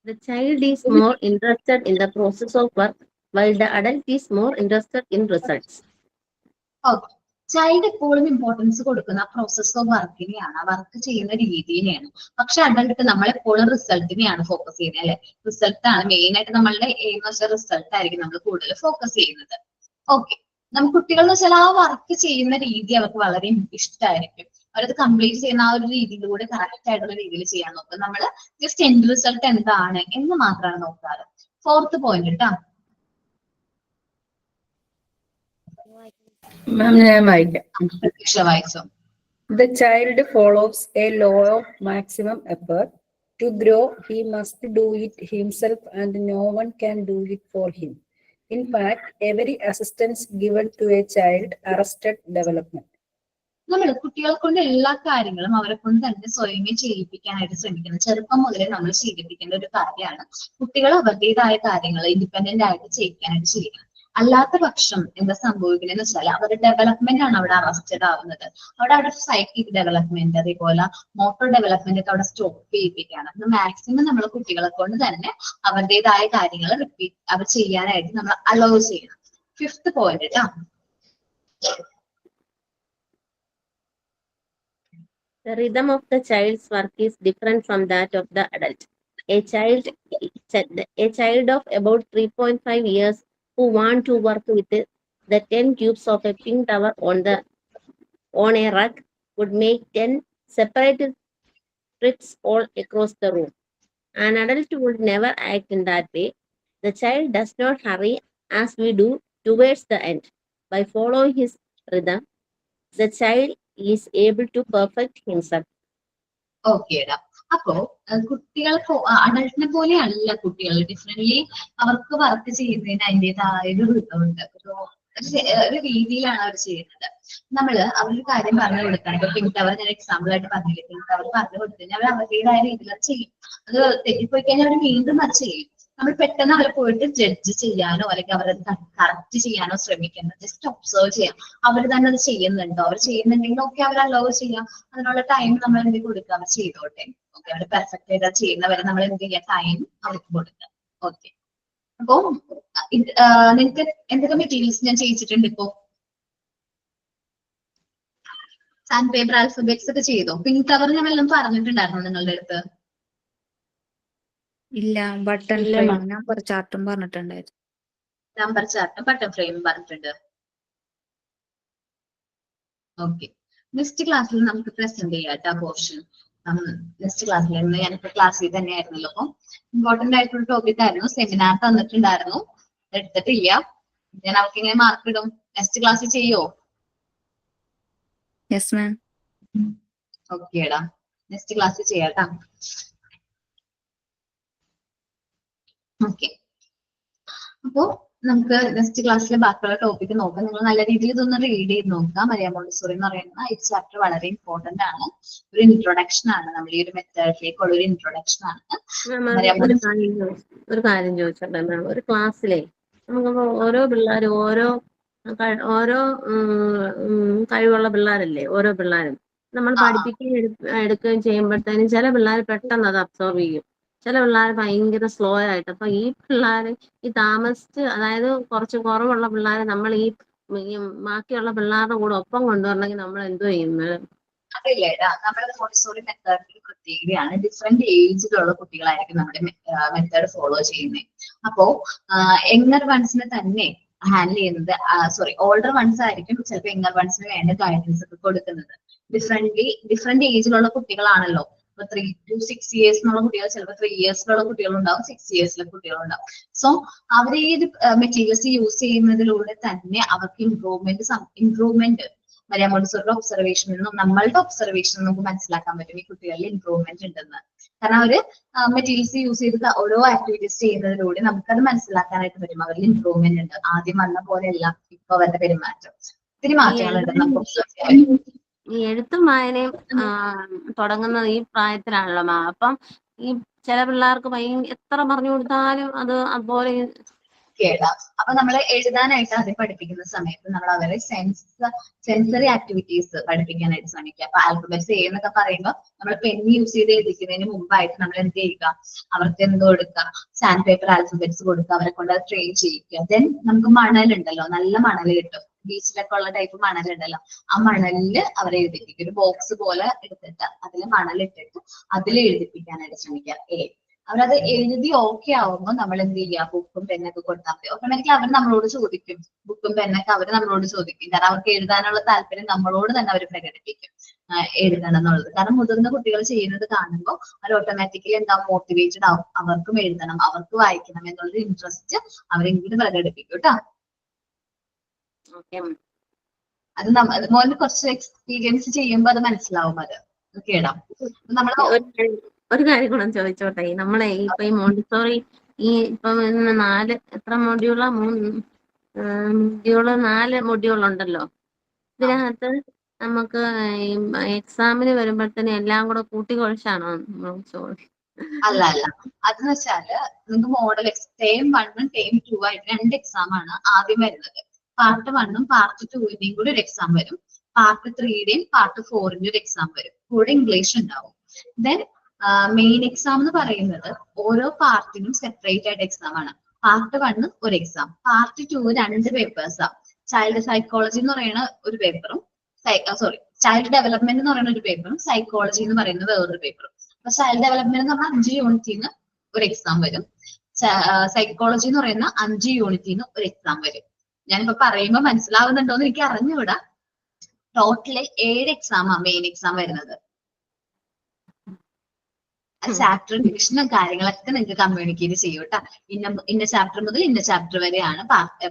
The child is more interested in the process of work, while the adult is more interested in results. Okay, child എപ്പോഴും ഇമ്പോർട്ടൻസ് കൊടുക്കുന്ന പ്രോസസ് ഓഫ് വർക്കിനെയാണ്, വർക്ക് ചെയ്യുന്ന രീതിനെയാണ്. പക്ഷെ അഡൽട്ട് നമ്മളെപ്പോഴും റിസൾട്ടിനെയാണ് focus ചെയ്യുന്നത്, അല്ലെ? റിസൾട്ട് ആണ് മെയിൻ ആയിട്ട് നമ്മളുടെ എയിം എന്ന് വെച്ചാൽ റിസൾട്ട് ആയിരിക്കും നമ്മൾ കൂടുതൽ ഫോക്കസ് ചെയ്യുന്നത്. ഓക്കെ, നമുക്ക് കുട്ടികൾ എന്ന് വെച്ചാൽ ആ വർക്ക് ചെയ്യുന്ന രീതി അവർക്ക് വളരെ ഇഷ്ടമായിരിക്കും. അവരത് കംപ്ലീറ്റ് ചെയ്യുന്ന ആ ഒരു രീതിയിലൂടെ കറക്റ്റ് ആയിട്ടുള്ള രീതിയിൽ ചെയ്യാൻ നോക്കുക. നമ്മൾ ജസ്റ്റ് എൻഡ് റിസൾട്ട് എന്താണ് എന്ന് മാത്രമാണ് നോക്കാറ്. ഫോർത്ത് പോയിന്റ് കേട്ടോ. മാം ഞാൻ വായിക്കാം. വായിച്ചോ. The child follows a law of maximum effort. To grow, he must do it himself and no one can do it for him. In fact, every assistance given to a child arrested development. നമ്മൾ കുട്ടികളെ കൊണ്ട് എല്ലാ കാര്യങ്ങളും അവരെ കൊണ്ട് തന്നെ സ്വയമേ ചെയ്യിപ്പിക്കാനായിട്ട് ശ്രമിക്കണം. ചെറുപ്പം മുതലേ നമ്മൾ ശീലിപ്പിക്കേണ്ട ഒരു കാര്യമാണ് കുട്ടികൾ അവരുടേതായ കാര്യങ്ങൾ ഇൻഡിപെൻഡന്റ് ആയിട്ട് ചെയ്യിക്കാനായിട്ട് ചെയ്യണം. അല്ലാത്ത പക്ഷം എന്താ സംഭവിക്കുന്നത് വെച്ചാൽ അവരുടെ ഡെവലപ്മെന്റ് ആണ് അവിടെ അറസ്റ്റഡ് ആവുന്നത്. അവിടെ സൈക്കിക് ഡെവലപ്മെന്റ്, അതേപോലെ മോട്ടോർ ഡെവലപ്മെന്റ് ഒക്കെ അവിടെ സ്റ്റോപ്പ് ചെയ്യിപ്പിക്കുകയാണ്. മാക്സിമം നമ്മൾ കുട്ടികളെ കൊണ്ട് തന്നെ അവരുടേതായ കാര്യങ്ങൾ റിപ്പീറ്റ് അവർ ചെയ്യാനായിട്ട് നമ്മൾ അലോ ചെയ്യണം. ഫിഫ്ത് പോയിന്റ് കേട്ടോ. The rhythm of the child's work is different from that of the adult. A child of about 3.5 years who want to work with the 10 cubes of a pink tower on a rug would make 10 separate trips all across the room. An adult would never act in that way. The child does not hurry as we do towards the end. By following his rhythm, the child is able to perfect himself. ഓക്കേടാ. അപ്പോ കുട്ടികൾ അഡൾട്ടിനെ പോലെയല്ല കുട്ടികൾ. Differently അവർക്ക് work ചെയ്യുന്നതിന് അതിൻ്റെതായ ഒരു ഋതമുണ്ട്, ഒരു ഒരു രീതിയിലാണ് അവർ ചെയ്യുന്നത്. നമ്മള് അവരൊരു കാര്യം പറഞ്ഞു കൊടുക്കണം. ഇപ്പൊ പിങ്ക് ടവർ ഞാൻ എക്സാമ്പിൾ ആയിട്ട് പറഞ്ഞില്ലേ, പിങ്ക് ടവർ പറഞ്ഞു കൊടുത്തു കഴിഞ്ഞാൽ അവർ അവരുടേതായ രീതിയിൽ അത് ചെയ്യും. അത് തെറ്റിപ്പോയി കഴിഞ്ഞാൽ അവർ വീണ്ടും അത് ചെയ്യും. നമ്മൾ പെട്ടെന്ന് അവരെ പോയിട്ട് ജഡ്ജ് ചെയ്യാനോ അല്ലെങ്കിൽ അവരത് കറക്റ്റ് ചെയ്യാനോ ശ്രമിക്കുന്നത്, ജസ്റ്റ് ഒബ്സർവ് ചെയ്യാം. അവർ തന്നെ അത് ചെയ്യുന്നുണ്ടോ, അവർ ചെയ്യുന്നുണ്ടെങ്കിൽ ഓക്കെ അവർ അലോ ചെയ്യാം. അതിനുള്ള ടൈം നമ്മൾ എന്ത് കൊടുക്കുക, അവർ ചെയ്തോട്ടെ. ഓക്കെ, അവർ പെർഫെക്റ്റ് ആയിട്ട് അത് ചെയ്യുന്നവരെ നമ്മൾ എന്ത് ചെയ്യാം, ടൈം അവർക്ക് കൊടുക്കുക. ഓക്കെ, അപ്പോ നിങ്ങൾക്ക് എന്തൊക്കെ മെറ്റീരിയൽസ് ഞാൻ ചെയ്യിച്ചിട്ടുണ്ട് ഇപ്പോ? സാൻഡ് പേപ്പർ ആൽഫബെറ്റ്സ് ഒക്കെ ചെയ്തോ? പിങ്ക് ടവർ ഞാൻ വല്ലതും പറഞ്ഞിട്ടുണ്ടായിരുന്നു നിങ്ങളുടെ അടുത്ത്? ഇല്ല, ബട്ടൺ ഇല്ല, ഫ്രെയിം ma'am. നമ്പർ ചാർട്ടും പറഞ്ഞിട്ടുണ്ടായിരുന്നു. നമ്പർ ചാർട്ടും ബട്ടൺ ഫ്രെയിമും പറഞ്ഞിട്ടുണ്ട്. ഓക്കെ, നെക്സ്റ്റ് ക്ലാസ്സിൽ നമുക്ക് പ്രസന്റ് ചെയ്യാം കേട്ടോ പോർഷൻ. നെക്സ്റ്റ് ക്ലാസ്സിൽ ഇന്ന് ഞാനിപ്പോ ക്ലാസ്സിൽ തന്നെയായിരുന്നല്ലോ. അപ്പം ഇമ്പോർട്ടന്റ് ആയിട്ടുള്ള ടോപ്പിക് ആയിരുന്നു. സെമിനാർ തന്നിട്ടുണ്ടായിരുന്നു, എടുത്തിട്ടില്ല. ഞാൻ അവർക്ക് ഇങ്ങനെ മാർക്ക് ഇടും. നെക്സ്റ്റ് ക്ലാസ്സിൽ ചെയ്യോ? Yes ma'am. ഓക്കേടാ, നെക്സ്റ്റ് ക്ലാസ്സിൽ ചെയ്യാട്ടാ. ഓക്കെ, അപ്പോ നമുക്ക് നെക്സ്റ്റ് ക്ലാസ്സിലെ ബാക്കിയുള്ള ടോപ്പിക് നോക്കാം. നിങ്ങൾ നല്ല രീതിയിൽ ഇതൊന്ന് റീഡ് ചെയ്ത് നോക്കാം. മരിയ മോണ്ടിസോറി എന്ന് പറയുന്ന ഈ ചാപ്റ്റർ വളരെ ഇമ്പോർട്ടന്റ് ആണ്. ഒരു ഇൻട്രൊഡക്ഷൻ ആണ്, നമ്മൾ ഈ ഒരു മെത്തേഡിലേക്കുള്ള ഒരു ഇൻട്രൊഡക്ഷൻ ആണ്. മരിയ മോണ്ടിസോറി ഒരു കാര്യം ചോദിച്ചോട്ടെ മാം, ഒരു ക്ലാസ്സിലെ നമുക്കിപ്പോ ഓരോ പിള്ളേരും ഓരോ കഴിവുള്ള പിള്ളേരല്ലേ, ഓരോ പിള്ളേരും നമ്മൾ പഠിപ്പിക്കുകയും എടുക്കുകയും ചെയ്യുമ്പോഴത്തേനും ചില പിള്ളേർ പെട്ടെന്ന് അത് അബ്സോർവ് ചെയ്യും, ചില പിള്ളേർ ഭയങ്കര സ്ലോ ആയിട്ട്. അപ്പൊ ഈ പിള്ളേർ ഈ താമസിച്ച്, അതായത് കുറച്ച് കുറവുള്ള പിള്ളേരെ നമ്മൾ ഈ ബാക്കിയുള്ള പിള്ളേരുടെ കൂടെ ഒപ്പം കൊണ്ടുവരണമെങ്കിൽ നമ്മൾ എന്തോ ചെയ്യുന്നത്? അതില്ലേടാ, നമ്മുടെ മോണ്ടിസോറി മെത്തേഡിന്റെ പ്രത്യേകതയാണ് ഡിഫറെന്റ് ഏജിലുള്ള കുട്ടികളായിരിക്കും നമ്മുടെ മെത്തേഡ് ഫോളോ ചെയ്യുന്നത്. അപ്പോ യങ്ങർ വൺസിനെ തന്നെ ഹാൻഡിൽ ചെയ്യുന്നത്, ഓൾഡർ വൺസ് ആയിരിക്കും ചിലപ്പോൾ യങ്ങർ വൺസിന് വേണ്ട ഗൈഡൻസ് ഒക്കെ കൊടുക്കുന്നത്. ഡിഫറെന്റ് ഏജിലുള്ള കുട്ടികളാണല്ലോ. ഇപ്പൊ 3 to 6 years എന്നുള്ള കുട്ടികൾ, ചിലപ്പോൾ 3 yearsലുള്ള കുട്ടികളുണ്ടാവും, 6 yearsലെ കുട്ടികളുണ്ടാവും. സോ അവർ ഈ മെറ്റീരിയൽസ് യൂസ് ചെയ്യുന്നതിലൂടെ തന്നെ അവർക്ക് ഇംപ്രൂവ്മെന്റ് മരിയ മോണ്ടിസോറിയുടെ ഒബ്സർവേഷനിൽ നിന്നും നമ്മളുടെ ഒബ്സർവേഷനിൽ നിന്ന് നമുക്ക് മനസ്സിലാക്കാൻ പറ്റും ഈ കുട്ടികളിൽ ഇംപ്രൂവ്മെന്റ് ഉണ്ടെന്ന്. കാരണം അവര് മെറ്റീരിയൽസ് യൂസ് ചെയ്ത് ഓരോ ആക്ടിവിറ്റീസ് ചെയ്യുന്നതിലൂടെ നമുക്കത് മനസ്സിലാക്കാനായിട്ട് പറ്റും അവരിൽ ഇംപ്രൂവ്മെന്റ് ഉണ്ട്. ആദ്യം വന്ന പോലെയല്ല ഇപ്പൊ അവരുടെ പെരുമാറ്റം, ഒത്തിരി മാറ്റങ്ങളുണ്ട് നമുക്ക് ഒബ്സർവ് ചെയ്യാൻ പറ്റും. ഈ എഴുത്തും വായനയും തുടങ്ങുന്നത് ഈ പ്രായത്തിലാണല്ലോ മാം. അപ്പം ഈ ചില പിള്ളേർക്ക് എത്ര പറഞ്ഞു കൊടുത്താലും അത് അതുപോലെ കേടാം. അപ്പൊ നമ്മൾ എഴുതാനായിട്ട് ആദ്യം പഠിപ്പിക്കുന്ന സമയത്ത് നമ്മൾ അവരെ സെൻസറി ആക്ടിവിറ്റീസ് പഠിപ്പിക്കാനായിട്ട് ശ്രമിക്കുക. അപ്പൊ ആൽഫബറ്റ്സ് എന്നൊക്കെ പറയുമ്പോൾ നമ്മൾ പെൻ യൂസ് ചെയ്ത് എഴുതിക്കുന്നതിന് മുമ്പായിട്ട് നമ്മൾ എന്ത് ചെയ്യുക, അവർക്ക് എന്ത് കൊടുക്കുക, സാൻഡ് പേപ്പർ ആൽഫബറ്റ്സ് കൊടുക്കുക, അവരെ കൊണ്ട് അത് ട്രെയിൻ ചെയ്യിക്കുക. ദെൻ നമുക്ക് മണലുണ്ടല്ലോ, നല്ല മണൽ കിട്ടും, ബീച്ചിലൊക്കെ ഉള്ള ടൈപ്പ് മണലുണ്ടല്ലോ, ആ മണലില് അവരെ എഴുതിപ്പിക്കുക. ഒരു ബോക്സ് പോലെ എടുത്തിട്ട് അതിൽ മണലിട്ടിട്ട് അതിൽ എഴുതിപ്പിക്കാനായിട്ട് ശ്രമിക്കുക. അവരത് എഴുതി ഓക്കെ ആവുമ്പോൾ നമ്മൾ എന്ത് ചെയ്യുക, ബുക്കും പെന്നൊക്കെ കൊടുത്താൽ മതി. ഓട്ടോമാറ്റിക്കലി അവർ നമ്മളോട് ചോദിക്കും, ബുക്കും പെന്നൊക്കെ അവർ നമ്മളോട് ചോദിക്കും. കാരണം അവർക്ക് എഴുതാനുള്ള താല്പര്യം നമ്മളോട് തന്നെ അവർ പ്രകടിപ്പിക്കും, എഴുതണം എന്നുള്ളത്. കാരണം മുതിർന്ന കുട്ടികൾ ചെയ്യുന്നത് കാണുമ്പോൾ അവർ ഓട്ടോമാറ്റിക്കലി എന്താ മോട്ടിവേറ്റഡ് ആവും, അവർക്കും എഴുതണം, അവർക്ക് വായിക്കണം എന്നുള്ളൊരു ഇൻട്രസ്റ്റ് അവരെങ്കിലും പ്രകടിപ്പിക്കും കേട്ടോ. അത് മോന് കുറച്ച് എക്സ്പീരിയൻസ് ചെയ്യുമ്പോൾ അത് മനസ്സിലാവും. അത് ഓക്കേടാ. നമ്മൾ ഒരു കാര്യം കൂടെ ചോദിച്ചോട്ടെ, നമ്മളെ ഇപ്പൊ ഈ മോണ്ടിസോറി ഇപ്പം 4 മൊഡ്യൂളാ, 4 മൊഡ്യൂൾ ഉണ്ടല്ലോ. ഇതിനകത്ത് നമുക്ക് എക്സാമിന് വരുമ്പോഴത്തേനും എല്ലാം കൂടെ കൂട്ടിക്കുഴച്ചാണോ? അല്ല, അതെന്ന് വെച്ചാല് നിങ്ങൾക്ക് മോഡൽ ടേം 1ഉം ടേം 2 ആയിട്ട് 2 എക്സാം ആണ് ആദ്യം വരുന്നത്. പാർട്ട് 1ഉം പാർട്ട് 2ന്റെയും കൂടി ഒരു എക്സാം വരും. പാർട്ട് 3ന്റെയും പാർട്ട് 4ന്റെയും ഒരു എക്സാം വരും. കൂടെ ഇംഗ്ലീഷ് ഉണ്ടാവും. ദെൻ മെയിൻ എക്സാം എന്ന് പറയുന്നത് ഓരോ പാർട്ടിനും സെപ്പറേറ്റ് ആയിട്ട് എക്സാം ആണ്. പാർട്ട് 1 ഒരു എക്സാം, പാർട്ട് 2 2 പേപ്പേഴ്സാ. ചൈൽഡ് സൈക്കോളജി എന്ന് പറയുന്ന ഒരു പേപ്പറും, ചൈൽഡ് ഡെവലപ്മെന്റ് എന്ന് പറയുന്ന ഒരു പേപ്പറും, സൈക്കോളജി എന്ന് പറയുന്ന വേറൊരു പേപ്പറും. അപ്പൊ ചൈൽഡ് ഡെവലപ്മെന്റ് എന്ന് പറഞ്ഞാൽ 5 യൂണിറ്റിന് ഒരു എക്സാം വരും. സൈക്കോളജി എന്ന് പറയുന്ന 5 യൂണിറ്റിന് ഒരു എക്സാം വരും. ഞാനിപ്പോ പറയുമ്പോൾ മനസ്സിലാവുന്നുണ്ടോ എന്ന് എനിക്ക് അറിഞ്ഞുകൂടാ. ടോട്ടല് 7 എക്സാമാ മെയിൻ എക്സാം വരുന്നത്. ചാപ്റ്റർ ഡിവിഷനും കാര്യങ്ങളൊക്കെ നിങ്ങൾക്ക് കമ്മ്യൂണിക്കേറ്റ് ചെയ്യും കേട്ടോ. ഇന്ന ചാപ്റ്റർ മുതൽ ഇന്ന ചാപ്റ്റർ വരെയാണ്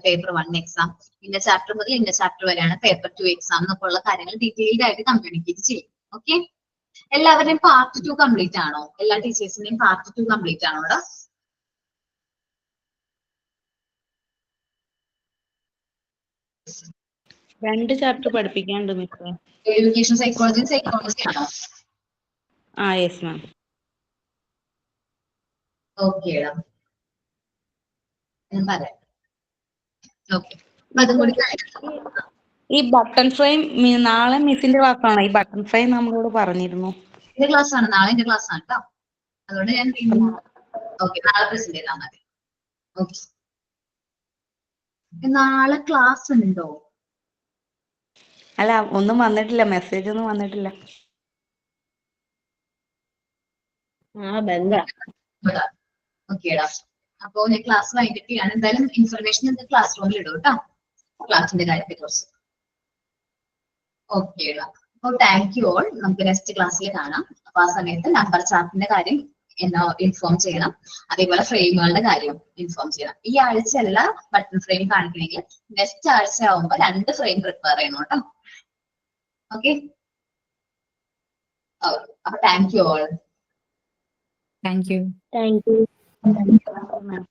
പേപ്പർ 1 എക്സാം, ഇന്ന ചാപ്റ്റർ മുതൽ ഇന്ന ചാപ്റ്റർ വരെയാണ് പേപ്പർ 2 എക്സാം എന്നൊക്കെ ഉള്ള കാര്യങ്ങൾ ഡീറ്റെയിൽഡ് ആയിട്ട് കമ്മ്യൂണിക്കേറ്റ് ചെയ്യും. ഓക്കെ, എല്ലാവരുടെയും പാർട്ട് 2 കംപ്ലീറ്റ് ആണോ? എല്ലാ ടീച്ചേഴ്സിന്റെയും പാർട്ട് 2 കംപ്ലീറ്റ് ആണോ? 2 ചാപ്റ്റർ പഠിപ്പിക്കാനുണ്ട് മിസ്. എഡ്യൂക്കേഷൻ സൈക്കോളജി ആണോ? ആ യെസ് മാം. ഓക്കെ ഞാൻ പറയാം. ഓക്കെ, അതും കൂടി ഈ ബട്ടൺ ഫ്രെയിം നാളെ മിസ്സിന്റെ ക്ലാസ്സാണ്. ഈ ബട്ടൺ ഫ്രെയിം നമ്മളോട് പറഞ്ഞിരുന്നു. എന്റെ ക്ലാസ് ആണ്, നാളെ എന്റെ ക്ലാസ് ആണ് കേട്ടോ. അതുകൊണ്ട് ഞാൻ ഓക്കെ നാളെ പ്രസന്റ് ചെയ്താൽ മതി. ഓക്കെ, നാളെ ക്ലാസ് ഉണ്ടോ? അല്ല, ഒന്നും വന്നിട്ടില്ല, മെസ്സേജ് ഒന്നും വന്നിട്ടില്ല. ഓക്കേടാ, അപ്പോ ഞാൻ ക്ലാസ് വൈകിട്ട് ചെയ്യാണ്. എന്തായാലും ഇൻഫർമേഷൻ ക്ലാസ് റൂമിൽ ഇടും കേട്ടോ, ക്ലാസിന്റെ കാര്യത്തെ കുറിച്ച്. ഓക്കേടാ, അപ്പോൾ താങ്ക് യു ഓൾ. നമുക്ക് നെക്സ്റ്റ് ക്ലാസ്സിൽ കാണാം. അപ്പൊ ആ സമയത്ത് നമ്പർ ചാർട്ടിന്റെ കാര്യം ഇൻഫോം ചെയ്യണം, അതേപോലെ ഫ്രെയിമുകളുടെ കാര്യം ഇൻഫോം ചെയ്യണം. ഈ ആഴ്ച അല്ല ബട്ടൺ ഫ്രെയിം കാണിക്കണമെങ്കിൽ നെക്സ്റ്റ് ആഴ്ച ആവുമ്പോൾ 2 ഫ്രെയിം പ്രിപ്പയർ ചെയ്യണം കേട്ടോ. ഓക്കെ, അപ്പൊ thank you all. Thank you. Thank you. Ma'am.